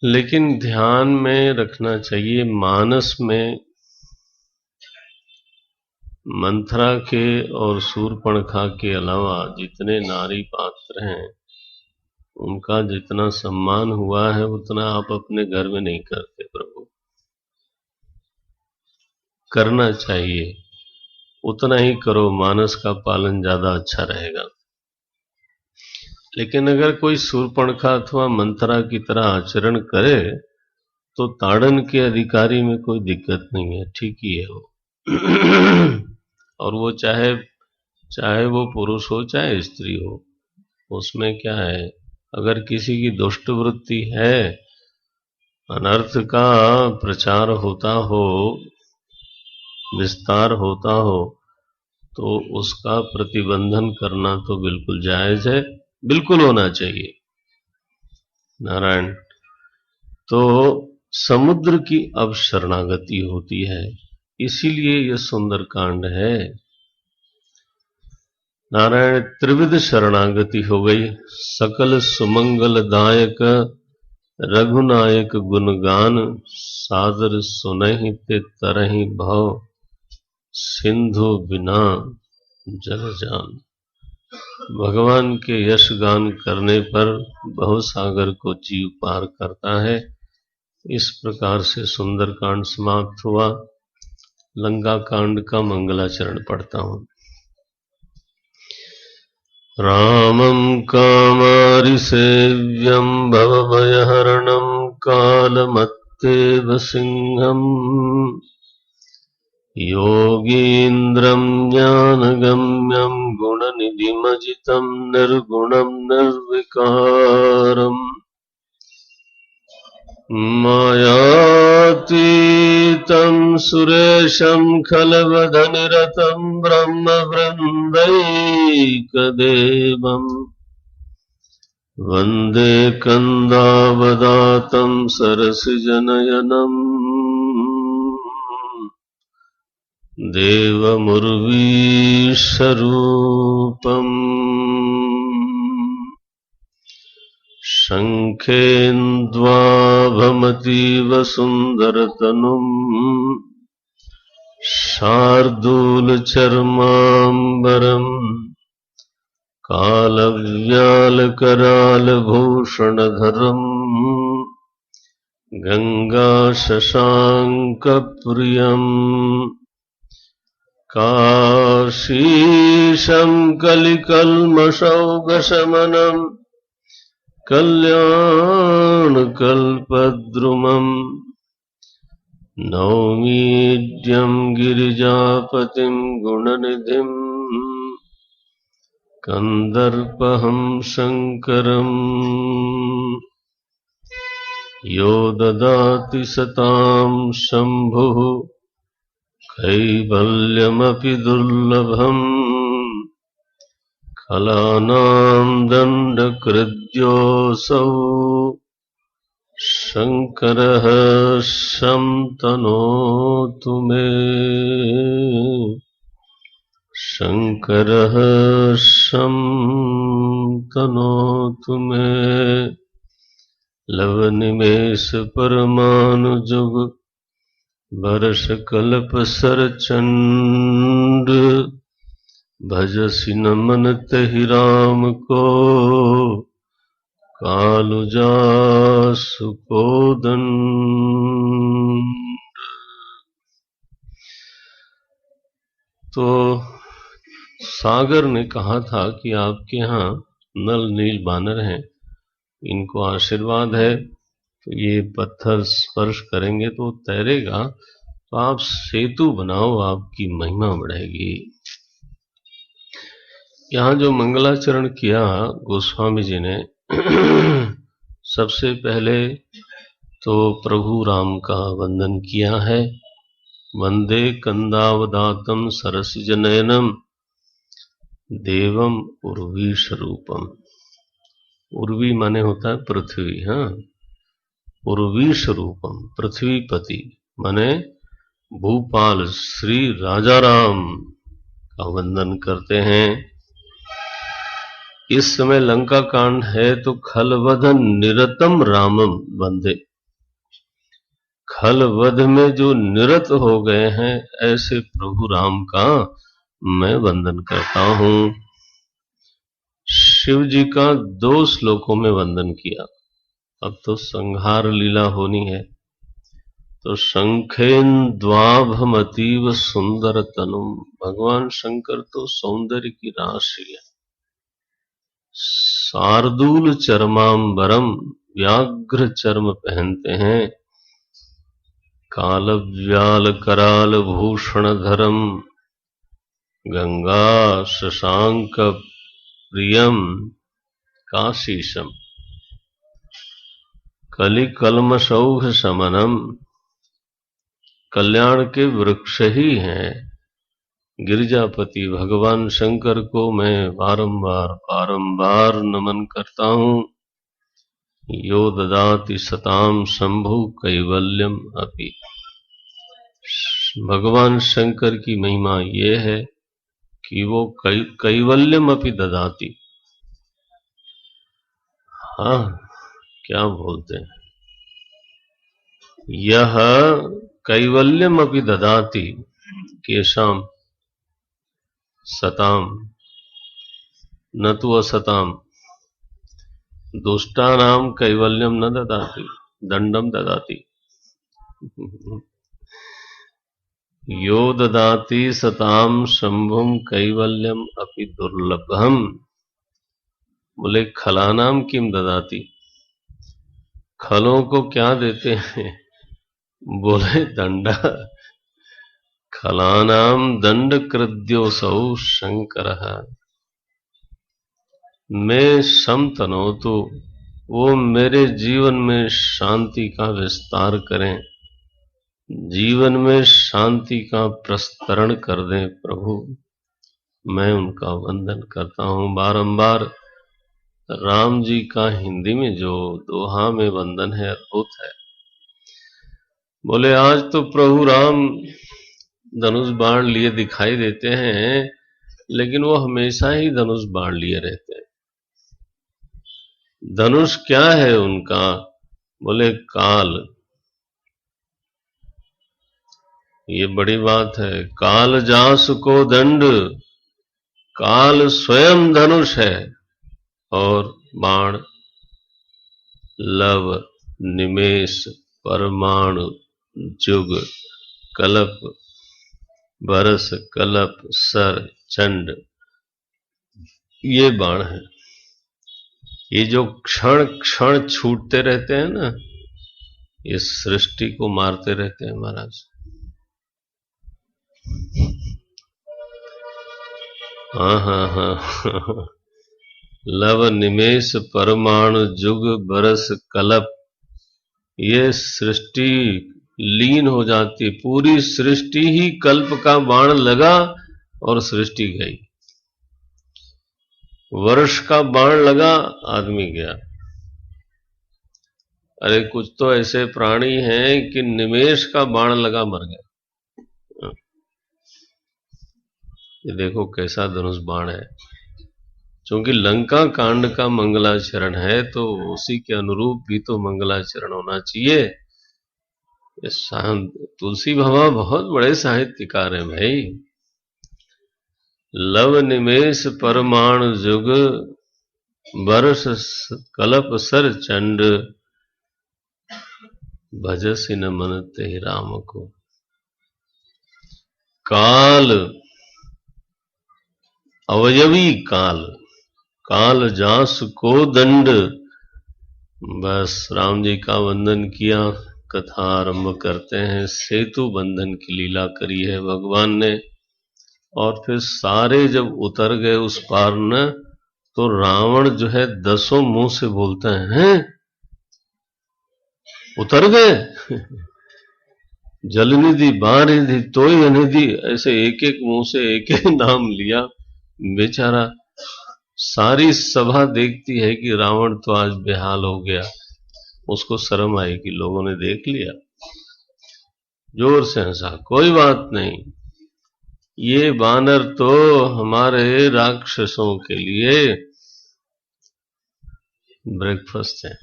लेकिन ध्यान में रखना चाहिए, मानस में मंथरा के और शूर्पणखा के अलावा जितने नारी पात्र हैं, उनका जितना सम्मान हुआ है उतना आप अपने घर में नहीं करते प्रभु। करना चाहिए, उतना ही करो, मानस का पालन ज्यादा अच्छा रहेगा। लेकिन अगर कोई शूर्पणखा अथवा मंथरा की तरह आचरण करे तो ताड़न के अधिकारी में कोई दिक्कत नहीं है, ठीक ही है वो। और वो चाहे चाहे वो पुरुष हो चाहे स्त्री हो, उसमें क्या है। अगर किसी की दुष्ट वृत्ति है, अनर्थ का प्रचार होता हो, विस्तार होता हो, तो उसका प्रतिबंधन करना तो बिल्कुल जायज है, बिल्कुल होना चाहिए। नारायण। तो समुद्र की अब शरणागति होती है, इसीलिए यह सुंदर कांड है। नारायण, त्रिविध शरणागति हो गई। सकल सुमंगलदायक रघुनायक गुणगान, सादर सुनहि ते तरहि भव, सिंधु बिना जल जान। भगवान के यश गान करने पर भवसागर को जीव पार करता है। इस प्रकार से सुंदर कांड समाप्त हुआ। लंका कांड का मंगलाचरण पढ़ता हूं। रामं कामारिसेव्यं भवभयहरणं कालमत्तेव सिंहम्, योगीन्द्रं ज्ञानगम्यं गुणनिधिमजितं निर्गुणं निर्विकारम्, मायातीतं सुरेशं खलवधनिरतं ब्रह्मवृन्दैकदेवम्, वन्दे कन्दावदातं सरसिजनयनं देवमुर्वीशरूपम्। शङ्खेन्द्वाभमतीव सुन्दरतनुम्, शार्दूलचर्माम्बरम्, कालव्यालकरालभूषणधरम्, गङ्गाशशाङ्कप्रियम्, काशीशं कलिकल्मषौघशमनम्, कल्याणकल्पद्रुमम्, नौमीड्यं गिरिजापतिं गुणनिधिम्, कन्दर्पहं शङ्करम्। यो ददाति सतां शम्भुः, कैवल्यमपि दुर्लभम्, खलानां दण्डकृद्योऽसौ, शङ्करः शन्तनोतु मे, शङ्करः शन्तनोतु मे। लवनिमेष परमानुजुग वर्षकल्पसरचण्ड, भजसि न मन तहि राम को, कालुजासु को दंड। तो सागर ने कहा था कि आपके यहाँ नल नील बानर हैं, इनको आशीर्वाद है, तो ये पत्थर स्पर्श करेंगे तो तैरेगा, तो आप सेतु बनाओ, आपकी महिमा बढ़ेगी। यहाँ जो मंगलाचरण किया गोस्वामी जी ने सबसे पहले तो प्रभु राम का वंदन किया है। वंदे कंदावदातम सरसिजनयनम देवम उर्वी स्वरूपम। उर्वी माने होता है पृथ्वी। हाँ, उर्वी स्वरूपम, पृथ्वीपति माने भूपाल श्री राजा राम का वंदन करते हैं। इस समय लंका कांड है तो खलवधन निरतम रामम वंदे। खलवध में जो निरत हो गए हैं ऐसे प्रभु राम का मैं वंदन करता हूं। शिव जी का 2 श्लोकों में वंदन किया। अब तो संहार लीला होनी है, तो शंखेन द्वाभमतीव सुंदर तनुम। भगवान शंकर तो सौंदर्य की राशि है। शार्दूल चर्मांबरम, व्याघ्र चर्म पहनते हैं। कालव्याल कराल भूषण धरम, गंगा शशांक प्रियम काशीशम। कलि कल्मषौघ शमनम, कल्याण के वृक्ष ही हैं। गिरिजापति भगवान शंकर को मैं बारंबार नमन करता हूं। यो ददाति सताम शंभु कैवल्यम अपि। भगवान शंकर की महिमा ये है कि वो कैवल्यम अपि ददाति। हाँ, क्या बोलते हैं, यह कैवल्यम अपि ददाति केशाम सताम न तु असताम। दुष्टानाम कैवल्यम न ददाति, दंडम ददाति। यो ददाति सताम शंभुम कैवल्यम अपि दुर्लभम। बोले खलानाम किम ददाति, खलों को क्या देते हैं? बोले दंडा। खलानाम दंड कृद्योसौ शंकरः। मैं समतनोतु, वो मेरे जीवन में शांति का विस्तार करें, जीवन में शांति का प्रस्तरण कर दें प्रभु। मैं उनका वंदन करता हूं बारंबार। राम जी का हिंदी में जो दोहा में वंदन है अद्भुत है। बोले आज तो प्रभु राम धनुष बाण लिए दिखाई देते हैं, लेकिन वो हमेशा ही धनुष बाण लिए रहते हैं। धनुष क्या है उनका? बोले काल। ये बड़ी बात है। काल जासु को दंड, काल स्वयं धनुष है। और बाण लव निमेष परमाणु जुग कलप बरस कलप सर चंड, ये बाण है। ये जो क्षण क्षण छूटते रहते हैं ना, ये सृष्टि को मारते रहते हैं महाराज। हाँ। लव निमेष परमाणु जुग बरस कलप, ये सृष्टि लीन हो जाती। पूरी सृष्टि ही कल्प का बाण लगा और सृष्टि गई। वर्ष का बाण लगा, आदमी गया। अरे कुछ तो ऐसे प्राणी हैं कि निमेष का बाण लगा मर गए। ये देखो कैसा धनुष बाण है। क्योंकि लंका कांड का मंगलाचरण है, तो उसी के अनुरूप भी तो मंगलाचरण होना चाहिए। तुलसी बाबा बहुत बड़े साहित्यकार हैं भाई। लव निमेष परमाणु जुग बरस कलप सर चंड, भजसि न मन ते राम को। काल, अवयवी काल, काल जास को दंड। बस राम जी का वंदन किया, कथा आरंभ करते हैं। सेतु बंधन की लीला करी है भगवान ने, और फिर सारे जब उतर गए उस पार न, तो रावण जो है 10 मुंह से बोलता हैं, उतर गए? जलनिधि बारिधि तोय अनिधि, ऐसे एक एक मुंह से एक एक नाम लिया। बेचारा, सारी सभा देखती है कि रावण तो आज बेहाल हो गया। उसको शर्म आई कि लोगों ने देख लिया, जोर से हंसा, कोई बात नहीं, ये बानर तो हमारे राक्षसों के लिए ब्रेकफास्ट है,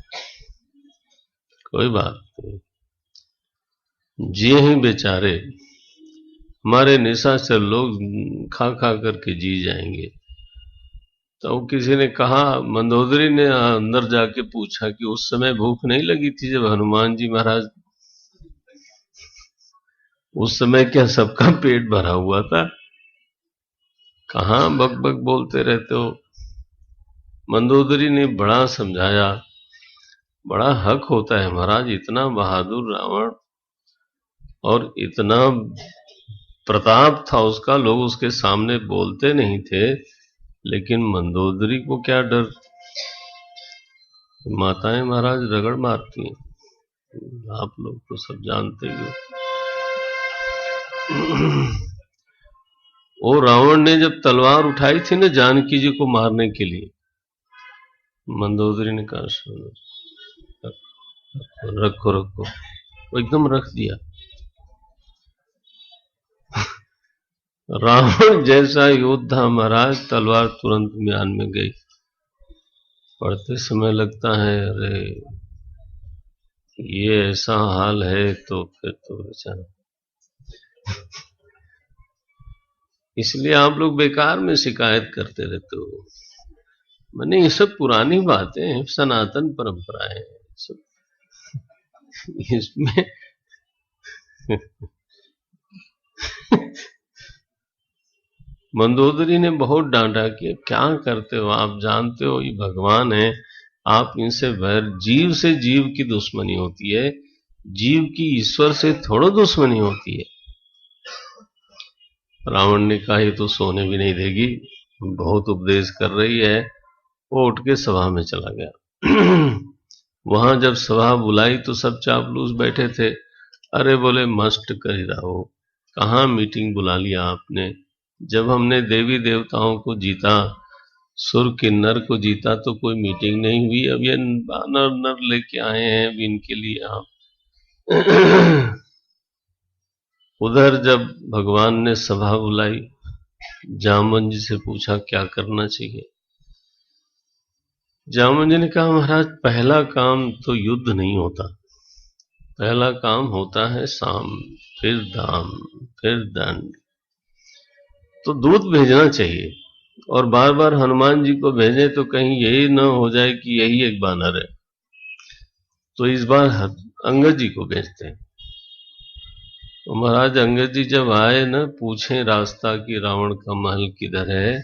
कोई बात नहीं, जी ही बेचारे, हमारे निशाचर लोग खा खा करके जी जाएंगे। तो किसी ने कहा, मंदोदरी ने अंदर जाके पूछा कि उस समय भूख नहीं लगी थी जब हनुमान जी महाराज, उस समय क्या सबका पेट भरा हुआ था? कहां बक बक बोलते रहते हो। मंदोदरी ने बड़ा समझाया, बड़ा हक होता है महाराज, इतना बहादुर रावण और इतना प्रताप था उसका, लोग उसके सामने बोलते नहीं थे, लेकिन मंदोदरी को क्या डर। माताएं महाराज रगड़ मारती हैं, आप लोग तो सब जानते ही हो। वो रावण ने जब तलवार उठाई थी ना जानकी जी को मारने के लिए, मंदोदरी ने कहा सुनो, रखो रखो, वो एकदम रख दिया। रावण जैसा योद्धा महाराज, तलवार तुरंत म्यान में गई। पढ़ते समय लगता है अरे ये ऐसा हाल है, तो फिर तो बेचारा। इसलिए आप लोग बेकार में शिकायत करते रहते हो। मैंने ये सब पुरानी बातें हैं, सनातन परंपराएं हैं सब, इसमें मंदोदरी ने बहुत डांटा कि क्या करते हो, आप जानते हो ये भगवान है, आप इनसे वैर, जीव से जीव की दुश्मनी होती है, जीव की ईश्वर से थोड़ा दुश्मनी होती है। रावण ने कहा ये तो सोने भी नहीं देगी, बहुत उपदेश कर रही है। वो उठ के सभा में चला गया। वहां जब सभा बुलाई तो सब चापलूस बैठे थे। अरे बोले मस्ट कर ही रहा हो, कहाँ मीटिंग बुला लिया आपने? जब हमने देवी देवताओं को जीता, सुर किन्नर को जीता, तो कोई मीटिंग नहीं हुई। अब ये बानर नर लेके आए हैं, अब इनके लिए आप। उधर जब भगवान ने सभा बुलाई, जामवन जी से पूछा क्या करना चाहिए। जामवन जी ने कहा महाराज पहला काम तो युद्ध नहीं होता, पहला काम होता है साम, फिर दाम, फिर दंड। तो दूत भेजना चाहिए, और बार बार हनुमान जी को भेजें तो कहीं यही न हो जाए कि यही एक बानर है। तो इस बार अंगद जी को भेजते हैं। तो महाराज अंगद जी जब आए न, पूछे रास्ता कि रावण का महल किधर है,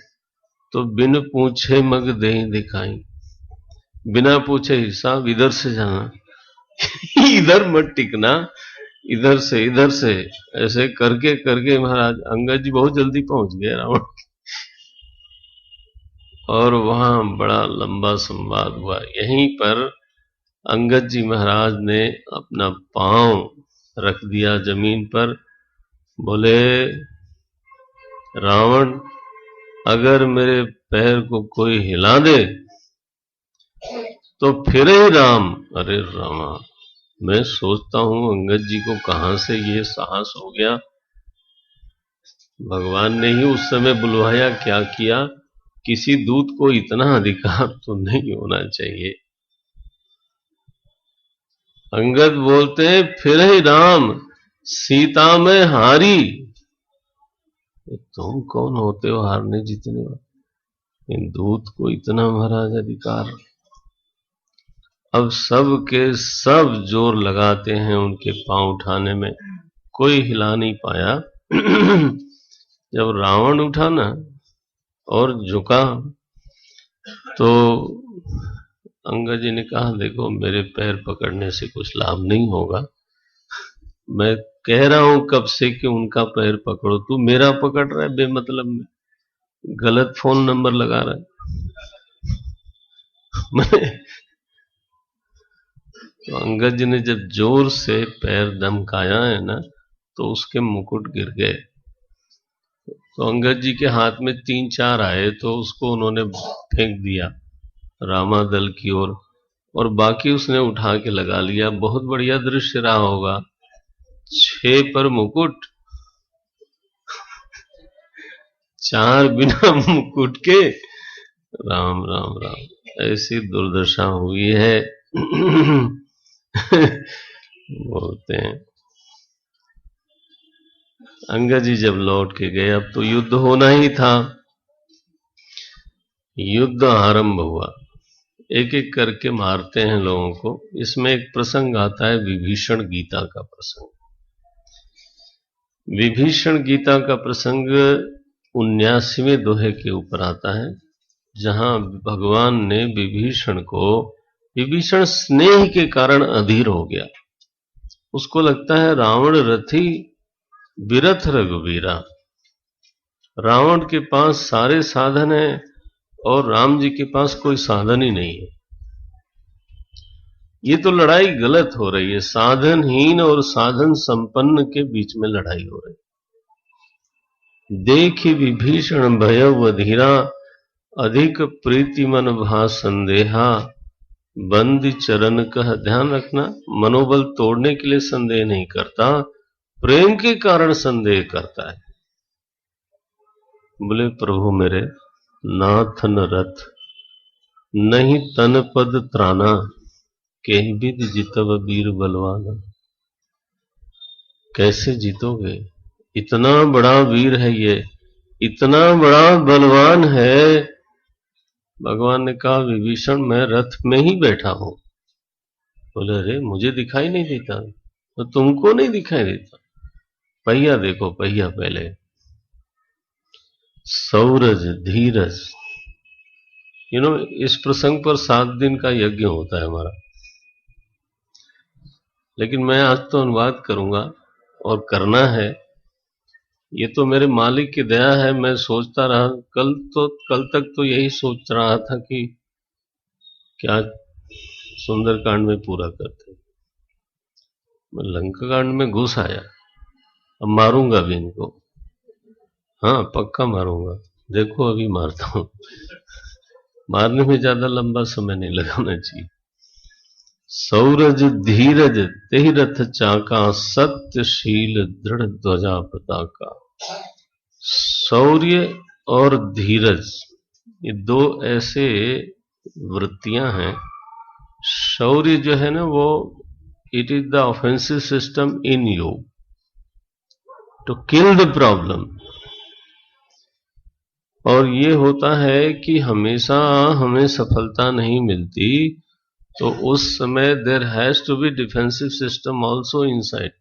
तो बिन पूछे मग देह दिखाई, बिना पूछे हिसाब इधर से जाना, इधर मत टिकना, इधर से ऐसे करके करके महाराज अंगद जी बहुत जल्दी पहुंच गए रावण। और वहां बड़ा लंबा संवाद हुआ। यहीं पर अंगद जी महाराज ने अपना पांव रख दिया जमीन पर, बोले रावण अगर मेरे पैर को कोई हिला दे तो फिर ही राम। अरे रामा, मैं सोचता हूं अंगद जी को कहां से ये साहस हो गया। भगवान ने ही उस समय बुलवाया, क्या किया, किसी दूत को इतना अधिकार तो नहीं होना चाहिए। अंगद बोलते हैं फिर ही राम, सीता में हारी। तुम कौन होते हो हारने जीतने वाले? इन दूत को इतना महाराज अधिकार। अब सब के सब जोर लगाते हैं उनके पांव उठाने में, कोई हिला नहीं पाया। जब रावण उठा ना और झुका तो अंगद जी ने कहा, देखो मेरे पैर पकड़ने से कुछ लाभ नहीं होगा, मैं कह रहा हूं कब से कि उनका पैर पकड़ो, तू मेरा पकड़ रहा है बेमतलब में, गलत फोन नंबर लगा रहा है। मैंने तो अंगद जी ने जब जोर से पैर धमकाया है ना, तो उसके मुकुट गिर गए। तो अंगद जी के हाथ में 3-4 आए तो उसको उन्होंने फेंक दिया रामादल की ओर, और बाकी उसने उठा के लगा लिया। बहुत बढ़िया दृश्य रहा होगा, 6 पर मुकुट, 4 बिना मुकुट के। राम राम राम, ऐसी दुर्दशा हुई है। बोलते हैं अंगद जी जब लौट के गए, अब तो युद्ध होना ही था। युद्ध आरंभ हुआ, एक एक करके मारते हैं लोगों को। इसमें एक प्रसंग आता है विभीषण गीता का प्रसंग। विभीषण गीता का प्रसंग 79वें दोहे के ऊपर आता है, जहां भगवान ने विभीषण स्नेह के कारण अधीर हो गया। उसको लगता है रावण रथी बिरथ रघुवीरा, रावण के पास सारे साधन हैं और राम जी के पास कोई साधन ही नहीं है। ये तो लड़ाई गलत हो रही है, साधनहीन और साधन संपन्न के बीच में लड़ाई हो रही है। देखि विभीषण भयउ अधीरा, अधिक प्रीति मन भा संदेहा, बंदी चरण कह। ध्यान रखना, मनोबल तोड़ने के लिए संदेह नहीं करता, प्रेम के कारण संदेह करता है। बोले प्रभु मेरे नाथ न रथ, नहीं तन पद त्राना, के विद जितव वीर बलवाना। कैसे जीतोगे, इतना बड़ा वीर है ये, इतना बड़ा बलवान है। भगवान ने कहा विभीषण मैं रथ में ही बैठा हूं। बोले अरे मुझे दिखाई नहीं देता, तो तुमको नहीं दिखाई देता, पहिया देखो, पहिया पहले। सौरज धीरज, इस प्रसंग पर 7 दिन का यज्ञ होता है हमारा, लेकिन मैं आज तो अनुवाद करूंगा और करना है। ये तो मेरे मालिक की दया है। मैं सोचता रहा, कल तक तो यही सोच रहा था कि क्या सुंदरकांड में पूरा करते। मैं लंका कांड में घुस आया, अब मारूंगा भी इनको, हाँ पक्का मारूंगा, देखो अभी मारता हूं। मारने में ज्यादा लंबा समय नहीं लगाना चाहिए। सौरज धीरज तेहि रथ चाका, सत्यशील दृढ़ ध्वजा पताका। शौर्य और धीरज, ये 2 ऐसे वृत्तियां हैं। शौर्य जो है ना, वो it is the offensive system in you to kill the problem. और ये होता है कि हमेशा हमें सफलता नहीं मिलती, तो उस समय there has to be defensive system also inside.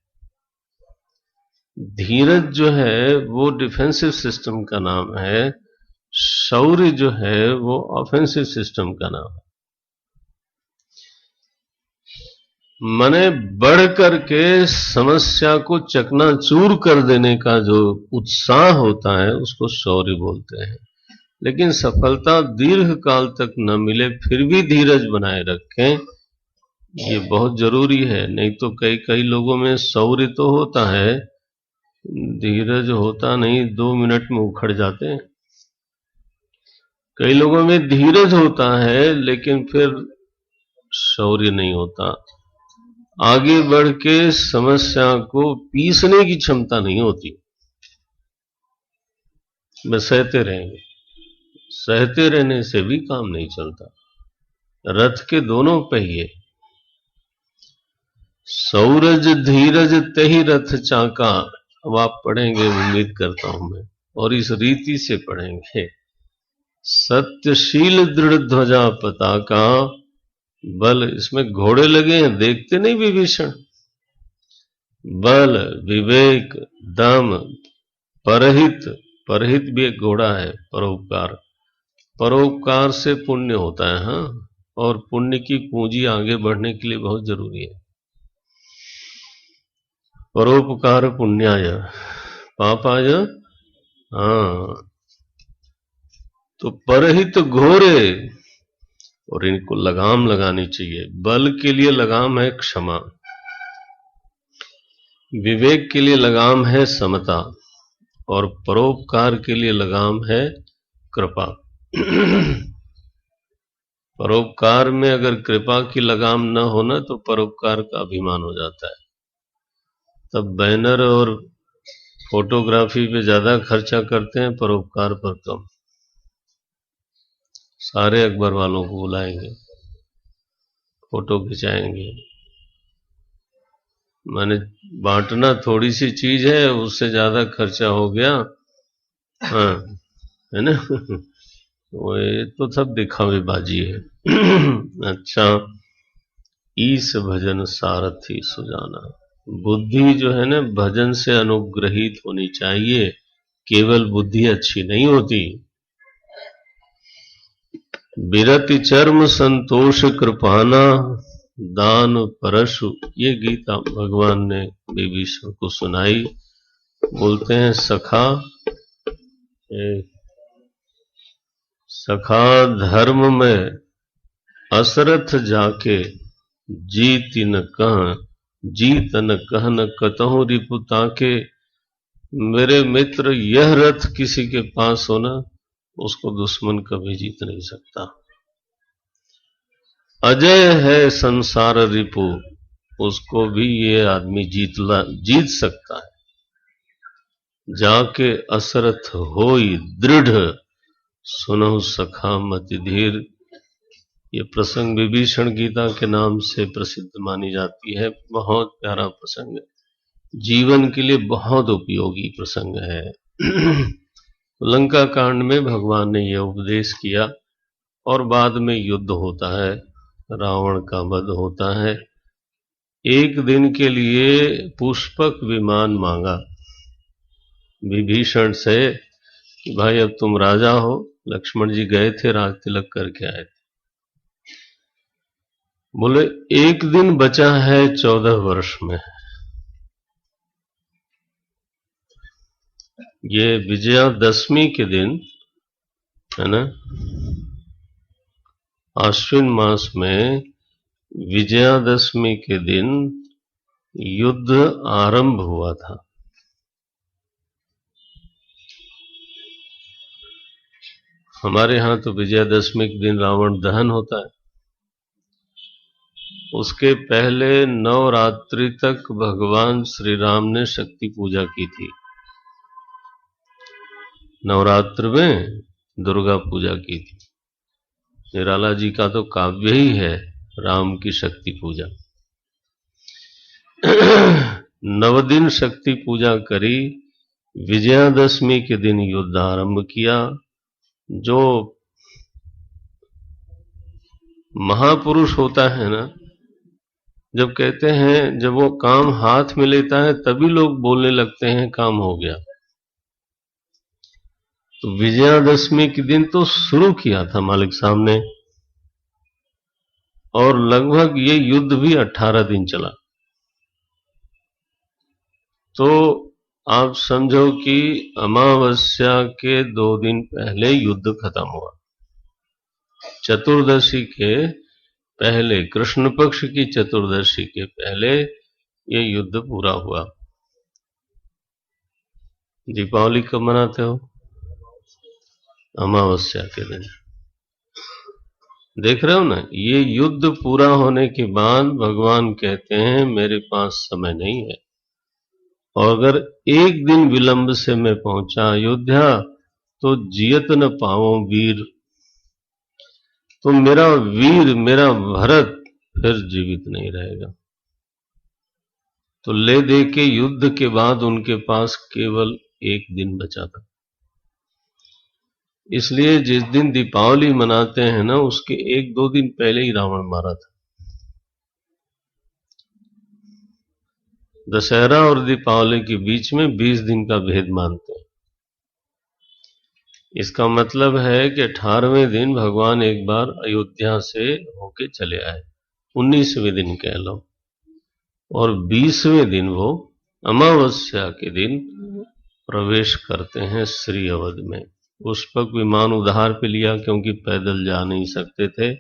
Dheeraj जो है वो डिफेंसिव सिस्टम का नाम है, शौर्य जो है वो ऑफेंसिव सिस्टम का नाम है। मने बढ़ करके समस्या को चकनाचूर कर देने का जो उत्साह होता है उसको शौर्य बोलते हैं। लेकिन सफलता दीर्घ काल तक न मिले फिर भी धीरज बनाए रखें, ये बहुत जरूरी है। नहीं तो कई लोगों में शौर्य तो होता है, धीरज होता नहीं, 2 मिनट में उखड़ जाते हैं। कई लोगों में धीरज होता है लेकिन फिर शौर्य नहीं होता, आगे बढ़ के समस्या को पीसने की क्षमता नहीं होती। बस सहते रहेंगे, सहते रहने से भी काम नहीं चलता। रथ के दोनों पहिए, सौरज धीरज तेहि रथ चाका। अब आप पढ़ेंगे, उम्मीद करता हूं मैं, और इस रीति से पढ़ेंगे। सत्यशील दृढ़ ध्वजा पताका, बल, इसमें घोड़े लगे हैं, देखते नहीं विभीषण। बल, विवेक, दम, परहित, परहित भी एक घोड़ा है, परोपकार, परोपकार से पुण्य होता है। हाँ, और पुण्य की पूंजी आगे बढ़ने के लिए बहुत जरूरी है। परोपकार पुण्याय पापाय, हाँ, तो परहित घोरे, और इनको लगाम लगानी चाहिए। बल के लिए लगाम है क्षमा, विवेक के लिए लगाम है समता, और परोपकार के लिए लगाम है कृपा। परोपकार में अगर कृपा की लगाम न होना तो परोपकार का अभिमान हो जाता है। तब बैनर और फोटोग्राफी पे ज्यादा खर्चा करते हैं, परोपकार पर कम। सारे अखबार वालों को बुलाएंगे, फोटो खिंचाएंगे। माने बांटना थोड़ी सी चीज है, उससे ज्यादा खर्चा हो गया। हाँ, है ना। वो ये तो सब दिखावेबाजी है। अच्छा, ईस भजन सारथी सुजाना, बुद्धि जो है ना भजन से अनुग्रहित होनी चाहिए, केवल बुद्धि अच्छी नहीं होती। बिरति चर्म संतोष कृपाना, दान परशु, ये गीता भगवान ने विभीषण को सुनाई। बोलते हैं सखा, सखा धर्म में असरथ जाके, जीत न कह, जीत न कह न कतहु रिपु ताके। मेरे मित्र, यह रथ किसी के पास हो ना, उसको दुश्मन कभी जीत नहीं सकता। अजय है संसार रिपु, उसको भी ये आदमी जीत सकता है। जाके असरथ होई दृढ़, सुनहु सखा मति धीर। ये प्रसंग विभीषण गीता के नाम से प्रसिद्ध मानी जाती है। बहुत प्यारा प्रसंग है, जीवन के लिए बहुत उपयोगी प्रसंग है। लंका कांड में भगवान ने यह उपदेश किया, और बाद में युद्ध होता है, रावण का वध होता है। एक दिन के लिए पुष्पक विमान मांगा विभीषण से कि भाई अब तुम राजा हो। लक्ष्मण जी गए थे, राज तिलक करके आए थे। बोले एक दिन बचा है 14 वर्ष में। ये विजयादशमी के दिन है ना, आश्विन मास में विजयादशमी के दिन युद्ध आरंभ हुआ था। हमारे यहां तो विजयादशमी के दिन रावण दहन होता है। उसके पहले नवरात्रि तक भगवान श्री राम ने शक्ति पूजा की थी। नवरात्र में दुर्गा पूजा की थी। निराला जी का तो काव्य ही है राम की शक्ति पूजा। 9 दिन शक्ति पूजा करी, विजयादशमी के दिन युद्ध आरंभ किया। जो महापुरुष होता है ना, जब कहते हैं, जब वो काम हाथ में लेता है तभी लोग बोलने लगते हैं काम हो गया। तो विजयादशमी के दिन तो शुरू किया था मालिक साहब ने, और लगभग ये युद्ध भी 18 दिन चला। तो आप समझो कि अमावस्या के 2 दिन पहले युद्ध खत्म हुआ। चतुर्दशी के पहले, कृष्ण पक्ष की चतुर्दशी के पहले ये युद्ध पूरा हुआ। दीपावली कब मनाते हो? अमावस्या के दिन। देख रहे हो ना, ये युद्ध पूरा होने के बाद भगवान कहते हैं मेरे पास समय नहीं है, और अगर एक दिन विलंब से मैं पहुंचा अयोध्या तो जियत न पाऊं वीर। तो मेरा वीर, मेरा भरत फिर जीवित नहीं रहेगा। तो ले दे के युद्ध के बाद उनके पास केवल एक दिन बचा था। इसलिए जिस दिन दीपावली मनाते हैं ना, उसके 1-2 दिन पहले ही रावण मारा था। दशहरा और दीपावली के बीच में 20 दिन का भेद मानते हैं। इसका मतलब है कि 18वें दिन भगवान एक बार अयोध्या से होके चले आए, 19वें दिन कह लो, और 20वें दिन वो अमावस्या के दिन प्रवेश करते हैं श्री अवध में। पुष्पक विमान उधार पे लिया, क्योंकि पैदल जा नहीं सकते थे,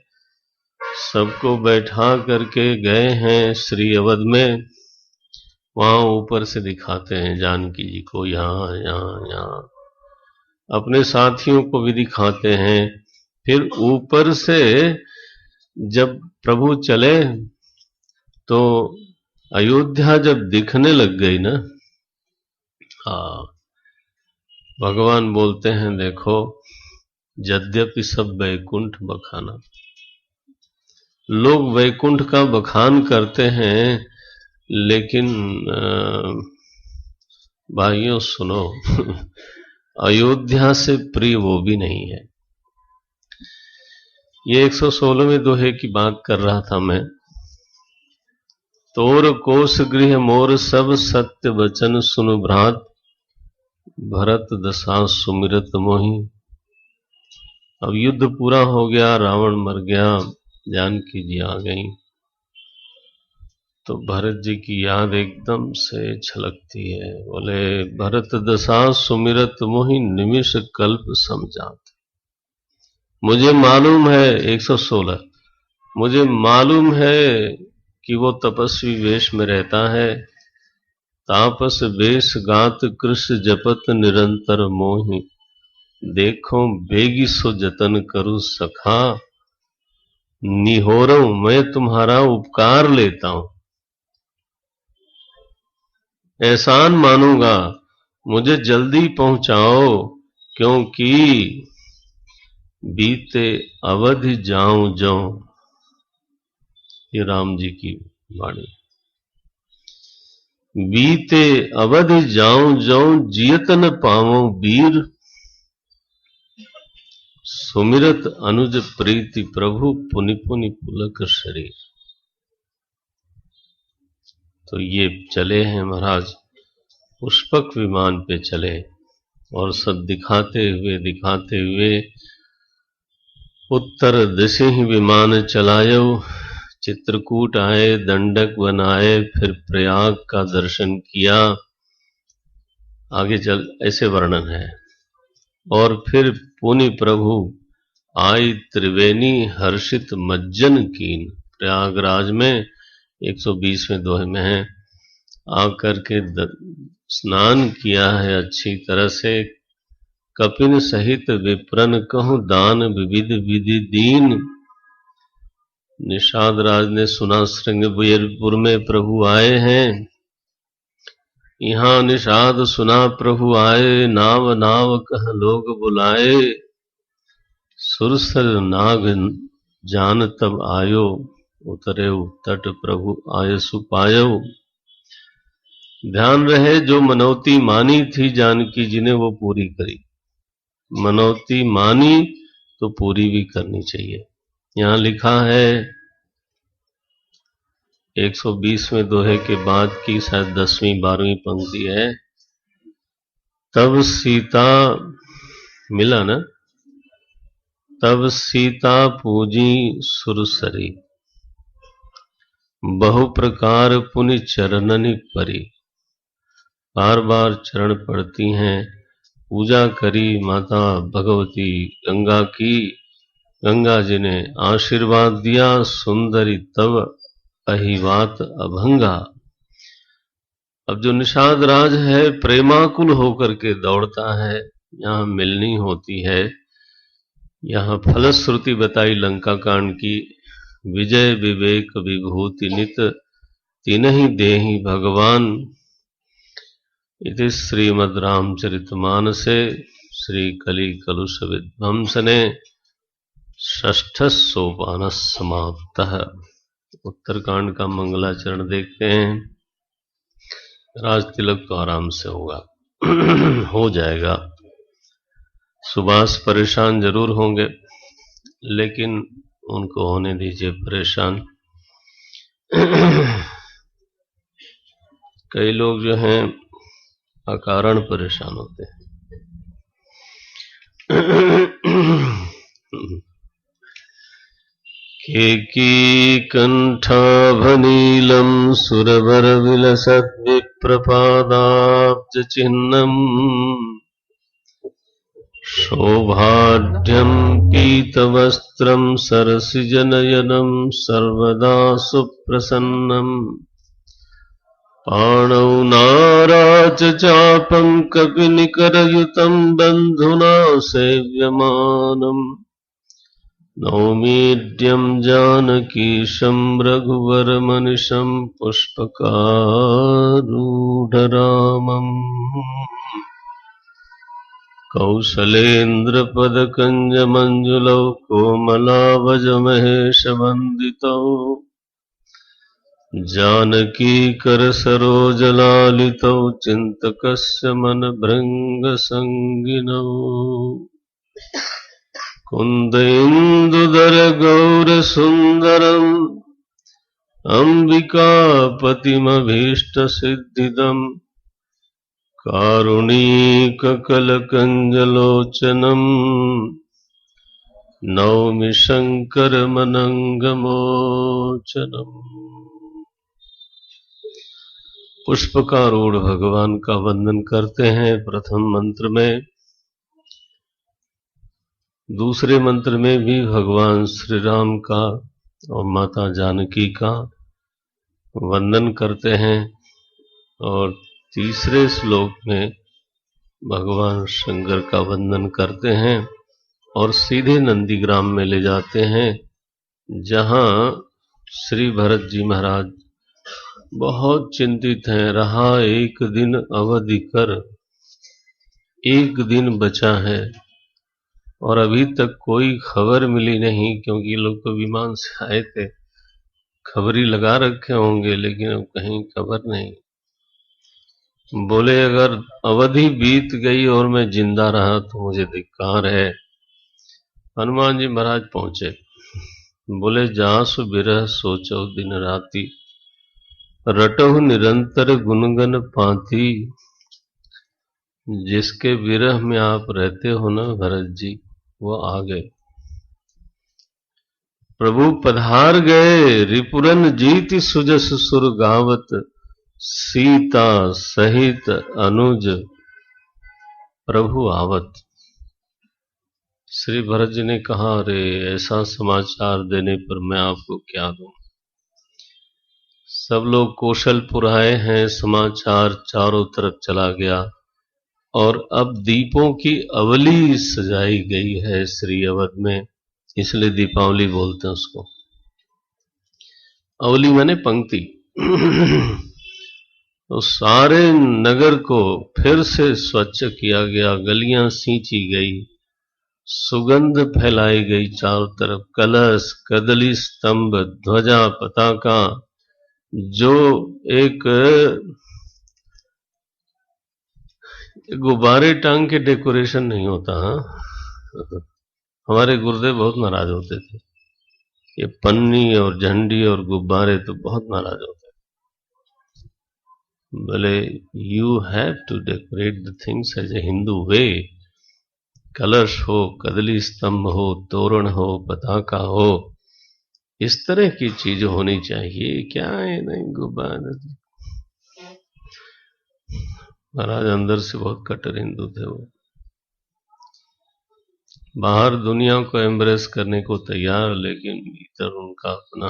सबको बैठा करके गए हैं श्री अवध में। वहां ऊपर से दिखाते हैं जानकी जी को, यहाँ यहाँ यहाँ, अपने साथियों को भी दिखाते हैं। फिर ऊपर से जब प्रभु चले तो अयोध्या जब दिखने लग गई ना, हाँ, भगवान बोलते हैं, देखो यद्यपि सब वैकुंठ बखाना, लोग वैकुंठ का बखान करते हैं, लेकिन भाइयों सुनो, अयोध्या से प्रिय वो भी नहीं है। ये 116वें दोहे की बात कर रहा था मैं। तोर कोस गृह मोर सब सत्य वचन सुन भ्रात, भरत दशा सुमिरत मोहि। अब युद्ध पूरा हो गया, रावण मर गया, जानकी जी आ गई, तो भरत जी की याद एकदम से छलकती है। बोले, भरत दशा सुमिरत मोहि निमिष कल्प समझात। मुझे मालूम है, 116, मुझे मालूम है कि वो तपस्वी वेश में रहता है। तापस वेश गात कृष्ण जपत निरंतर मोहि, देखो बेगी सो जतन करूं सखा, निहोरऊं मैं तुम्हारा उपकार लेता हूं, एहसान मानूंगा, मुझे जल्दी पहुंचाओ, क्योंकि बीते अवधि जाऊं जो। ये राम जी की वाणी। बीते अवधि जाऊं जो, जियत न पावों वीर, सुमिरत अनुज प्रीति प्रभु, पुनि पुनि पुलक शरीर। तो ये चले हैं महाराज, पुष्पक विमान पे चले, और सब दिखाते हुए उत्तर दिशा ही विमान चलायो, चित्रकूट आए, दंडक बनाए, फिर प्रयाग का दर्शन किया। आगे चल ऐसे वर्णन है। और फिर पुनि प्रभु आई त्रिवेणी, हर्षित मज्जन कीन। प्रयागराज में 120वें दोहे में है, आकर के स्नान किया है अच्छी तरह से। कपिन सहित विप्रन कहूं, दान विविध विधि दीन। निषाद राज ने सुना श्रृंगबेरपुर में प्रभु आए हैं, यहाँ निषाद सुना प्रभु आए, नाव नाव कह लोग बुलाए, सुरसर नाग जान तब आयो, उतरे तट प्रभु आयसु पायो। ध्यान रहे, जो मनौती मानी थी जानकी जी ने वो पूरी करी। मनौती मानी तो पूरी भी करनी चाहिए। यहां लिखा है 120वें दोहे के बाद की शायद 10वीं 12वीं पंक्ति है, तब सीता मिला ना, तब सीता पूजी सुरसरी, बहु प्रकार पुनि चरणनि परी। बार बार चरण पड़ती हैं, पूजा करी माता भगवती गंगा की। गंगा जी ने आशीर्वाद दिया, सुंदरी तब अहिवात अभंगा। अब जो निषाद राज है प्रेमाकुल होकर के दौड़ता है, यहाँ मिलनी होती है। यहाँ फलश्रुति बताई लंका कांड की, विजय विवेक विभूति नित, तिन्हि देहि भगवान। इति श्रीमद् रामचरितमानसे श्री कलि कलुष विध्वंसने षष्ठ सोपान समाप्तः। उत्तरकांड का मंगलाचरण देखते हैं। राज तिलक तो आराम से होगा हो जाएगा। सुभाष परेशान जरूर होंगे, लेकिन उनको होने दीजिए परेशान। कई लोग जो हैं अकारण परेशान होते हैं। केकीकण्ठाभनीलं सुरवरविलसद्विप्रपादाब्जचिह्नम् शोभाढ्यं पीतवस्त्रं सरसिजनयनं सर्वदा सुप्रसन्नम् पाणौ नाराजचापं कपिनिकरयुतं बन्धुना सेव्यमानम् नौमीड्यं जानकीशं रघुवरमनिशं पुष्पकारूढरामम् कौसलेन्द्रपदकञ्जमञ्जुलौ कोमलावजमहेशवन्दितौ जानकीकरसरोजलालितौ चिन्तकस्य मनभृङ्गसङ्गिनौ कुन्देन्दुधरगौरसुन्दरम् अम्बिकापतिमभीष्टसिद्धिदम् कारुणीककलकञ्जलोचनम् नौमि शङ्करमनङ्गमोचनम्। पुष्पकारूढ़ भगवान का वंदन करते हैं प्रथम मंत्र में। दूसरे मंत्र में भी भगवान श्री राम का और माता जानकी का वंदन करते हैं, और तीसरे श्लोक में भगवान शंकर का वंदन करते हैं और सीधे नंदीग्राम में ले जाते हैं, जहां श्री भरत जी महाराज बहुत चिंतित हैं। रहा एक दिन अवधि कर, एक दिन बचा है और अभी तक कोई खबर मिली नहीं, क्योंकि लोग तो विमान से आए थे, खबरी लगा रखे होंगे, लेकिन अब कहीं खबर नहीं। बोले अगर अवधि बीत गई और मैं जिंदा रहा तो मुझे धिक्कार है। हनुमान जी महाराज पहुंचे, बोले जासु बिरह सोचो दिन राती, रटहु निरंतर गुनगन पाती। जिसके विरह में आप रहते हो ना भरत जी, वो आ गए। प्रभु पधार गए, रिपुरन जीति सुजस सुर गावत, सीता सहित अनुज प्रभु आवत। श्री भरत जी ने कहा, अरे ऐसा समाचार देने पर मैं आपको क्या दूं। सब लोग कौशलपुर आए हैं, समाचार चारों तरफ चला गया, और अब दीपों की अवली सजाई गई है श्री अवध में, इसलिए दीपावली बोलते हैं उसको। अवली माने पंक्ति। तो सारे नगर को फिर से स्वच्छ किया गया, गलियां सींची गई, सुगंध फैलाई गई चारों तरफ। कलश, कदली स्तंभ, ध्वजा, पताका, जो एक गुब्बारे टांग के डेकोरेशन नहीं होता। हमारे गुरुदेव बहुत नाराज होते थे, ये पन्नी और झंडी और गुब्बारे तो बहुत नाराज होते थे। बोले you have to decorate the things as a Hindu way. कलश हो, कदली स्तंभ हो, तोरण हो, पताका हो, इस तरह की चीज होनी चाहिए। क्या है नहीं गुब्बारे। महाराज अंदर से बहुत कट्टर हिंदू थे वो, बाहर दुनिया को एम्ब्रेस करने को तैयार, लेकिन भीतर उनका अपना।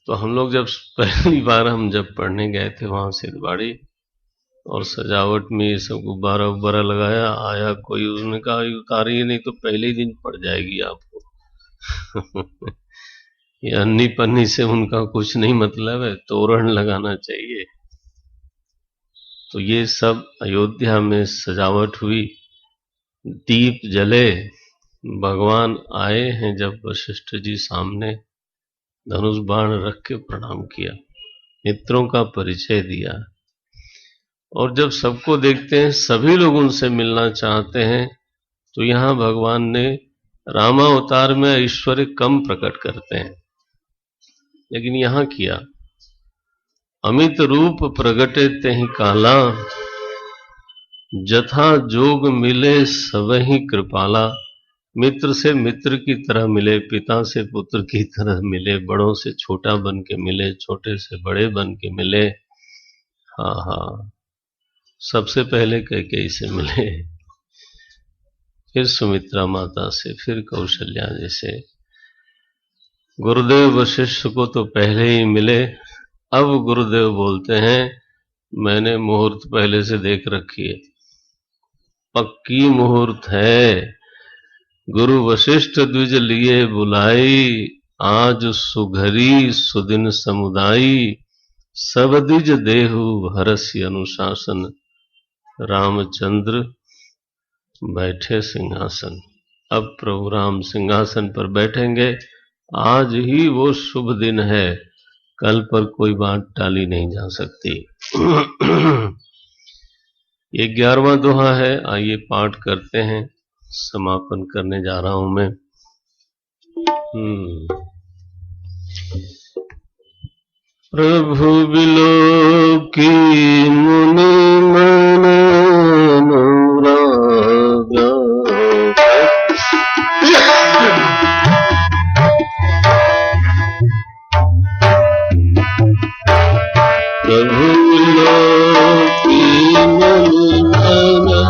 तो हम लोग जब पहली बार जब पढ़ने गए थे वहां सिद्धवाड़ी, और सजावट में ये सब गुब्बारा उब्बारा लगाया, आया कोई, उसने कहा उतारिए नहीं तो पहले ही दिन पड़ जाएगी आपको। ये अन्नी पन्नी से उनका कुछ नहीं मतलब है, तोरण लगाना चाहिए। तो ये सब अयोध्या में सजावट हुई, दीप जले, भगवान आए हैं। जब वशिष्ठ जी सामने धनुष बाण रख के प्रणाम किया, मित्रों का परिचय दिया, और जब सबको देखते हैं सभी लोग उनसे मिलना चाहते हैं, तो यहाँ भगवान ने रामावतार में ऐश्वर्य कम प्रकट करते हैं, लेकिन यहाँ किया। अमित रूप प्रगटे तेहि काला, जथा जोग मिले सबहि कृपाला। मित्र से मित्र की तरह मिले, पिता से पुत्र की तरह मिले, बड़ों से छोटा बन के मिले, छोटे से बड़े बन के मिले। हाँ हाँ, सबसे पहले कैकेयी से मिले, फिर सुमित्रा माता से, फिर कौशल्या जी से। गुरुदेव वशिष्ठ को तो पहले ही मिले। अब गुरुदेव बोलते हैं मैंने मुहूर्त पहले से देख रखी है, पक्की मुहूर्त है। गुरु वशिष्ठ द्विज लिए बुलाई, आज सुघरी सुदिन समुदायी। सब द्विज देहु हरसि अनुशासन, रामचंद्र बैठे सिंहासन। अब प्रभु राम सिंहासन पर बैठेंगे। आज ही वो शुभ दिन है, कल पर कोई बात टाली नहीं जा सकती। ये 11वां दोहा है, आइए पाठ करते हैं। समापन करने जा रहा हूं मैं। प्रभु बिलोकी मुनि मन अनुरागा, प्रभु बिलोकी मन अनुरागा।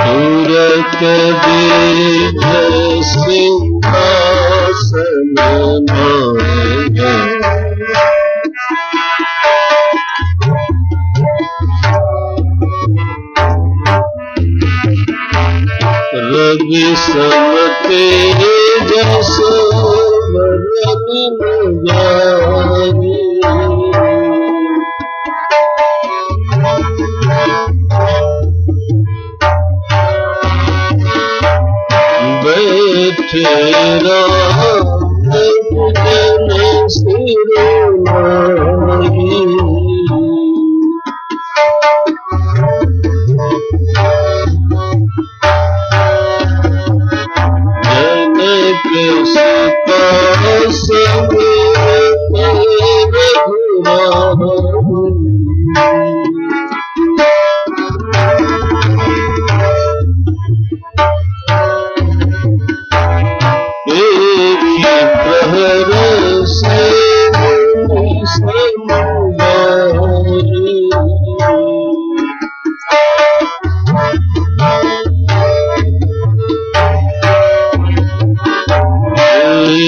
तुरत दीर्घ सिंहासन मांगा, रवि सम तेजस बरन जारी। बैठे राम जन सिरोनारी, जनक सुता समेत रघुराई। एक ही प्रहर से समुदारी,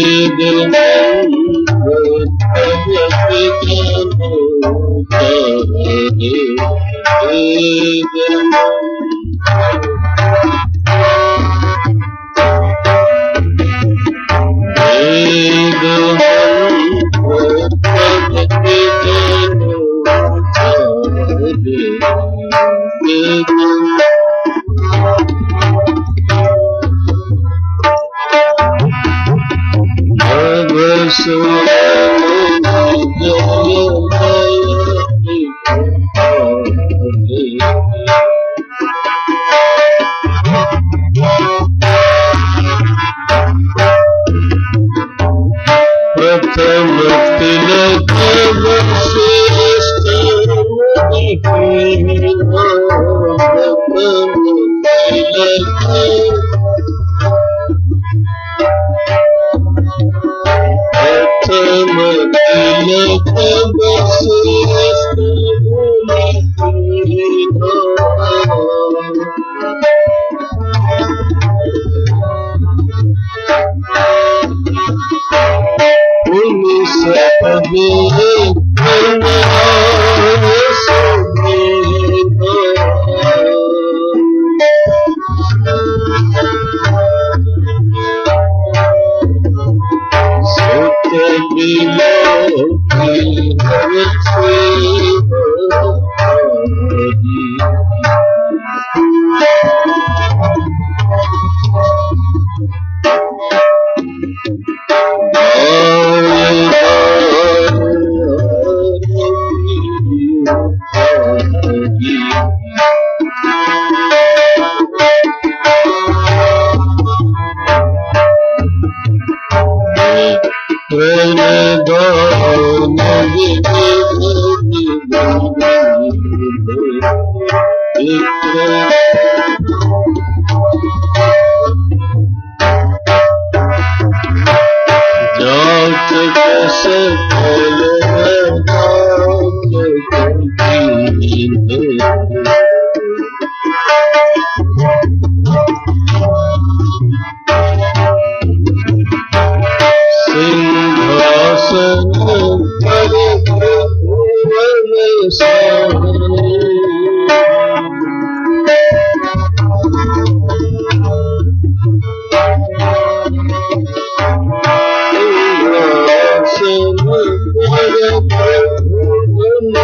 वेद मंत्र तब ज्ञानो तारे। वेद प्रथम तिलक वशिष्ठ मुनि कीन्हा, प्रथम तिलक वशिष्ठ मुनि कीन्हा। सबे सुत बिलोकी सकल सिंहासन पर भुवन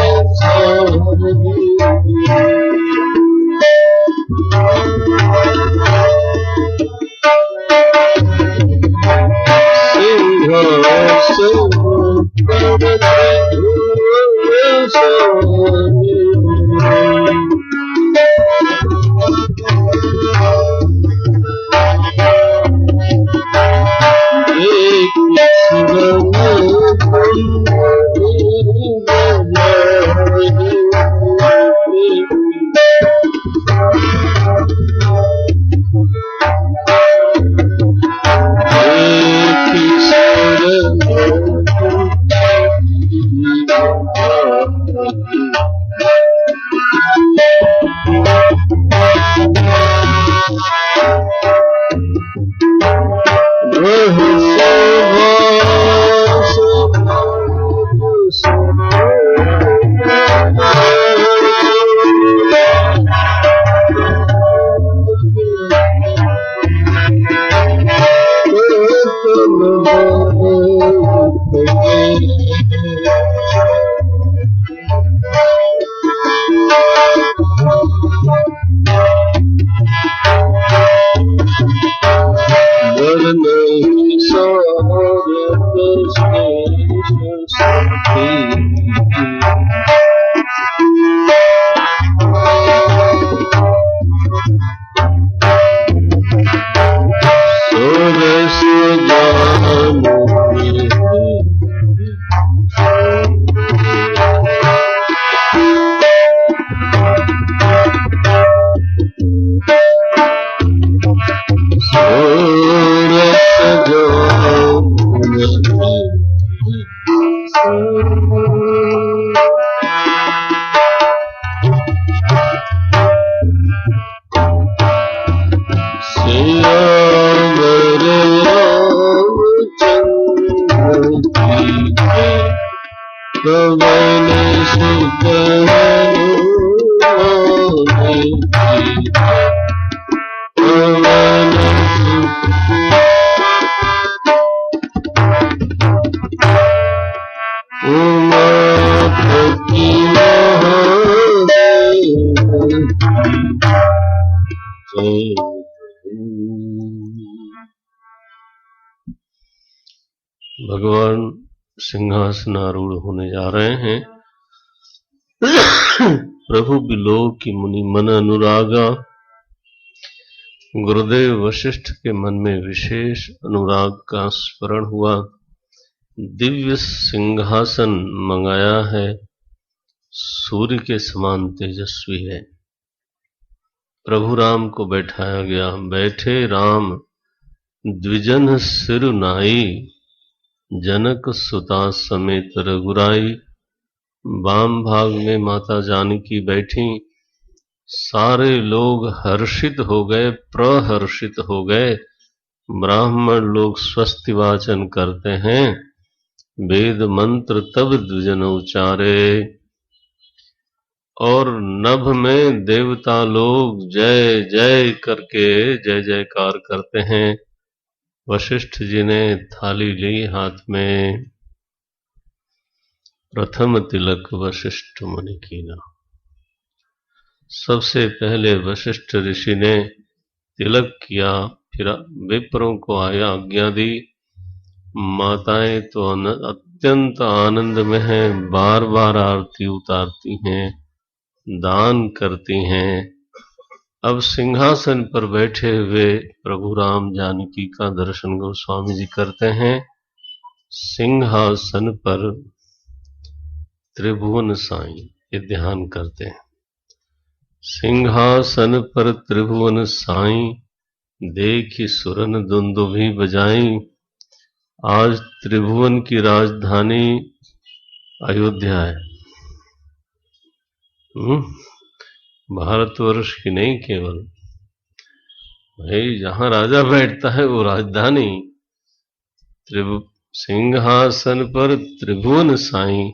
साई भगवान सिंहासनारूढ़ होने जा रहे हैं। प्रभु बिलोक की मुनि मन अनुरागा। गुरुदेव वशिष्ठ के मन में विशेष अनुराग का स्मरण हुआ। दिव्य सिंहासन मंगाया है, सूर्य के समान तेजस्वी है। प्रभु राम को बैठाया गया। बैठे राम द्विजन सिर नाई, जनक सुता समेत रघुराई। वाम भाग में माता जानकी बैठी। सारे लोग हर्षित हो गए, प्रहर्षित हो गए। ब्राह्मण लोग स्वस्ति वाचन करते हैं। वेद मंत्र तब द्विजन उचारे, और नभ में देवता लोग जय जय करके जय जयकार करते हैं। वशिष्ठ जी ने थाली ली हाथ में। प्रथम तिलक वशिष्ठ मुनि कीना। सबसे पहले वशिष्ठ ऋषि ने तिलक किया, फिर विप्रों को आज्ञा दी। माताएं तो अत्यंत आनंद में हैं, बार बार आरती उतारती हैं, दान करती हैं। अब सिंहासन पर बैठे हुए प्रभु राम जानकी का दर्शन गोस्वामी जी करते हैं। सिंहासन पर त्रिभुवन साईं, ये ध्यान करते हैं। सिंहासन पर त्रिभुवन साईं, देखी सुरन दुंदुभी बजाई। आज त्रिभुवन की राजधानी अयोध्या है। भारतवर्ष की नहीं केवल, भाई जहां राजा बैठता है वो राजधानी। सिंहासन पर त्रिभुवन साईं,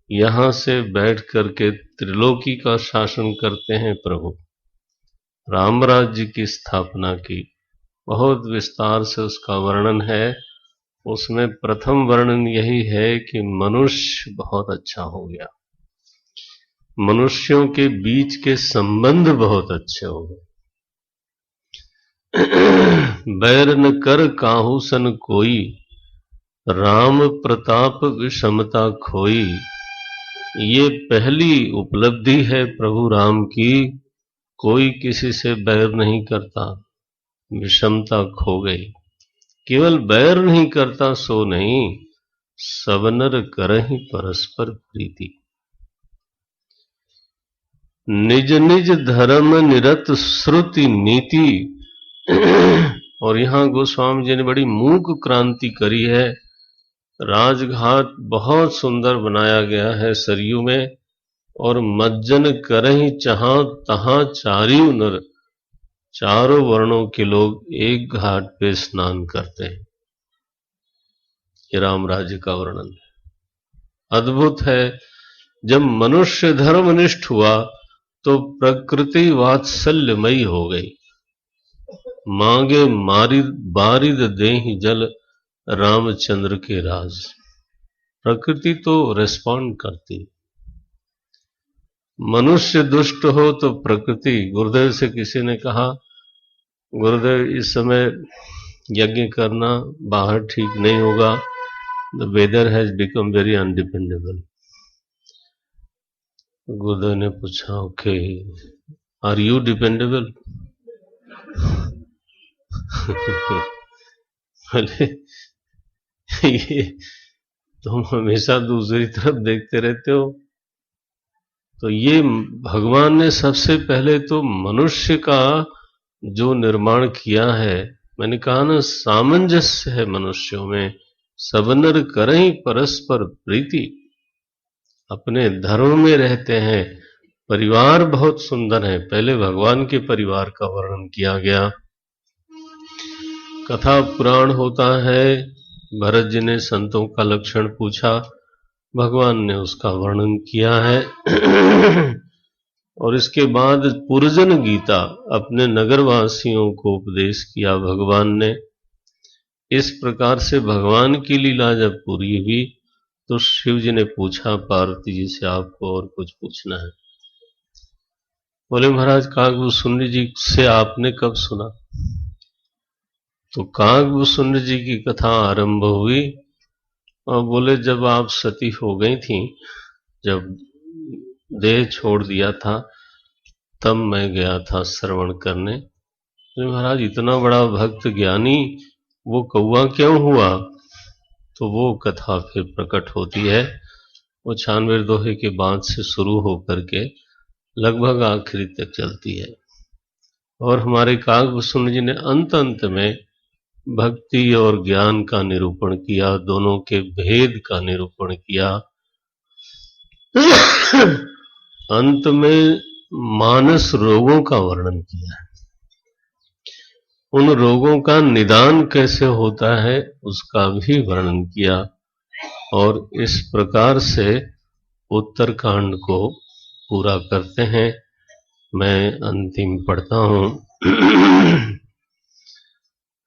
यहां से बैठ करके त्रिलोकी का शासन करते हैं प्रभु। राम राज्य की स्थापना की, बहुत विस्तार से उसका वर्णन है। उसमें प्रथम वर्णन यही है कि मनुष्य बहुत अच्छा हो गया, मनुष्यों के बीच के संबंध बहुत अच्छे हो गए। बैर न कर काहू सन कोई, राम प्रताप विषमता खोई। ये पहली उपलब्धि है प्रभु राम की, कोई किसी से बैर नहीं करता, विषमता खो गई। केवल बैर नहीं करता सो नहीं, सब नर करहि परस्पर प्रीति। निज निज धर्म निरत श्रुति नीति। और यहां गोस्वामी जी ने बड़ी मूक क्रांति करी है। राजघाट बहुत सुंदर बनाया गया है सरयू में, और मज्जन करहि जहां तहां चारियों नर, चारों वर्णों के लोग एक घाट पे स्नान करते हैं। ये राम राज्य का वर्णन है, अद्भुत है। जब मनुष्य धर्मनिष्ठ हुआ तो प्रकृति वात्सल्यमयी हो गई। मांगे बारिद देहि जल, रामचंद्र के राज। प्रकृति तो रेस्पॉन्ड करती। मनुष्य दुष्ट हो तो प्रकृति, गुरुदेव से किसी ने कहा, गुरुदेव इस समय यज्ञ करना बाहर ठीक नहीं होगा, the weather has become very undependable. Gurudev ने पूछा, ओके, आर यू डिपेंडेबल? बोले ये तुम हमेशा दूसरी तरफ देखते रहते हो। तो ये भगवान ने सबसे पहले तो मनुष्य का जो निर्माण किया है, मैंने कहा ना, सामंजस्य है मनुष्यों में। सब नर करहि परस्पर प्रीति, अपने धर्म में रहते हैं। परिवार बहुत सुंदर है। पहले भगवान के परिवार का वर्णन किया गया। कथा पुराण होता है, भरत जी ने संतों का लक्षण पूछा, भगवान ने उसका वर्णन किया है। और इसके बाद पुरजन गीता अपने नगरवासियों को उपदेश किया भगवान ने। इस प्रकार से भगवान की लीला जब पूरी हुई तो शिव जी ने पूछा पार्वती जी से, आपको और कुछ पूछना है? बोले महाराज, काकभूषुंड जी से आपने कब सुना? तो काकभूषुंड जी की कथा आरंभ हुई और बोले जब आप सती हो गई थी, जब देह छोड़ दिया था, तब मैं गया था श्रवण करने। तो महाराज, इतना बड़ा भक्त ज्ञानी वो कौवा क्यों हुआ? तो वो कथा फिर प्रकट होती है। वो 96 दोहे के बाद से शुरू होकर के लगभग आखिरी तक चलती है। और हमारे काकभूषुंड जी ने अंत में भक्ति और ज्ञान का निरूपण किया, दोनों के भेद का निरूपण किया। अंत में मानस रोगों का वर्णन किया है। उन रोगों का निदान कैसे होता है उसका भी वर्णन किया। और इस प्रकार से उत्तरकांड को पूरा करते हैं। मैं अंतिम पढ़ता हूं।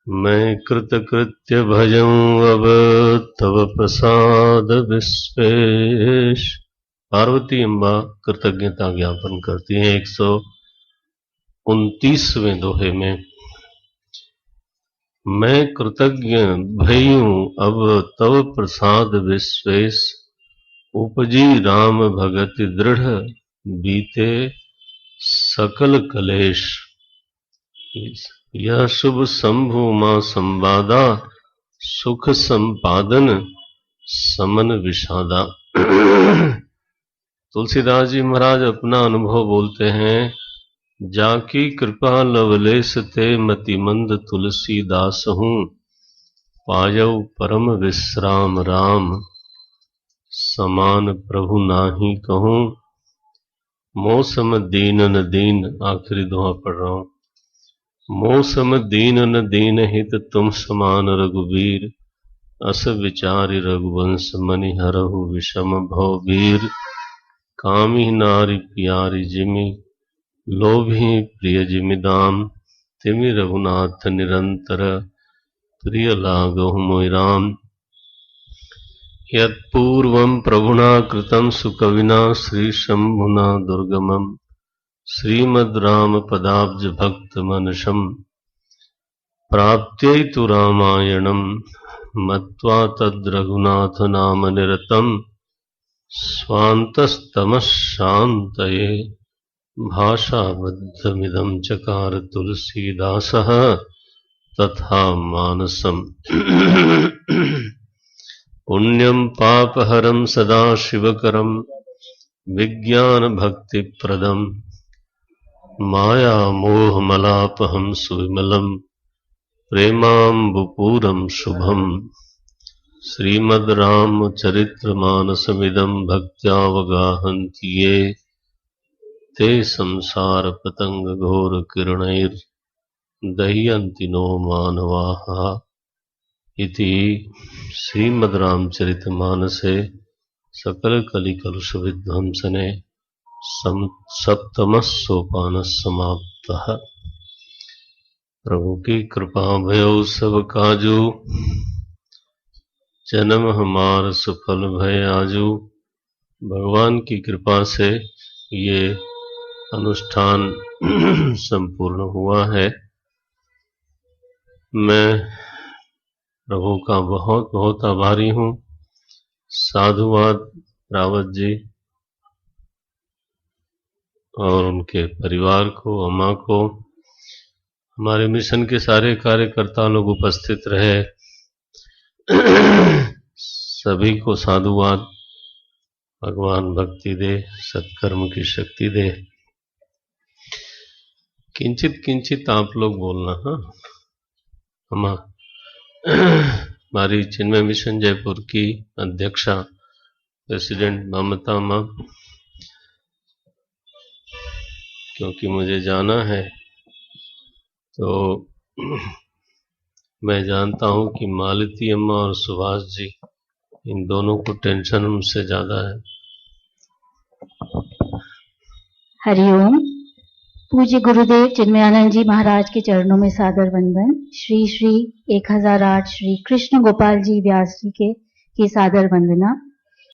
मैं कृतकृत्य भजऊं अब तव प्रसाद विश्वेश। पार्वती अम्बा कृतज्ञता ज्ञापन करती हैं 129वें दोहे में। मैं कृतज्ञ भयूं अब तव प्रसाद विश्वेश, उपजी राम भगति दृढ़ बीते सकल कलेश। यह शुभ शंभु मां संवादा, सुख संपादन समन विषादा। तुलसीदास जी महाराज अपना अनुभव बोलते हैं। जाकी कृपा लवलेश ते मतिमंद तुलसीदास हूं, पायौ परम विश्राम राम, समान प्रभु नाहि कहूँ। मौसम दीन न दीन, आखिरी दुआ पढ़ रहा हूँ। मौसम दीन न दीन हित तुम समान रघुवीर, अस विचारि रघुवंश मनि हरहु विषम भव वीर। कामी नारी प्यारी जिमि, लोभी प्रिय जिमि दाम, तिमि रघुनाथ निरंतर, प्रिय लागहु मोहि राम। यत्पूर्वं प्रभुना कृतं सुकविना श्रीशंभुना दुर्गमं, श्रीमद् राम पदाब्ज भक्त मनशं, प्राप्त्यै तु रामायणं मत्वा तद् रघुनाथ नाम निरतं। स्वान्तस्तमः शान्तये भाषाबद्धमिदं चकार तुलसीदासः, तथा मानसम्। पुण्यं पापहरं सदा शिवकरं, विज्ञानभक्तिप्रदं, मायामोहमलापहं सुविमलं, प्रेमाम्बुपूरं शुभम्। श्रीमद् रामचरितमानसमिदं भक्त्यावगाहन्ति ये, ते संसारपतङ्गघोरकिरणैर्दह्यन्ति नो मानवाः। इति श्रीमद् रामचरितमानसे सकलकलिकलुषविध्वंसने सप्तमः सोपानः समाप्तः। प्रभु की कृपा भयो सब काजू, जन्म हमार सुफल भय आजू। भगवान की कृपा से ये अनुष्ठान संपूर्ण हुआ है। मैं प्रभु का बहुत बहुत आभारी हूँ। साधुवाद रावत जी और उनके परिवार को, अम्मा को, हमारे मिशन के सारे कार्यकर्ता लोग उपस्थित रहे, सभी को साधुवाद। भगवान भक्ति दे, सत्कर्म की शक्ति दे। किंचित किंचित आप लोग बोलना। हाँ, हमारी चिन्मय मिशन जयपुर की अध्यक्षा प्रेसिडेंट ममता माँ, क्योंकि मुझे जाना है तो मैं जानता हूँ कि मालती अम्मा और सुभाष जी, इन दोनों को टेंशन मुझसे ज्यादा है। हरिओम। पूज्य गुरुदेव चिन्मयानंद जी महाराज के चरणों में सादर वंदन। श्री श्री 1008 श्री कृष्ण गोपाल जी व्यास जी की सादर वंदना।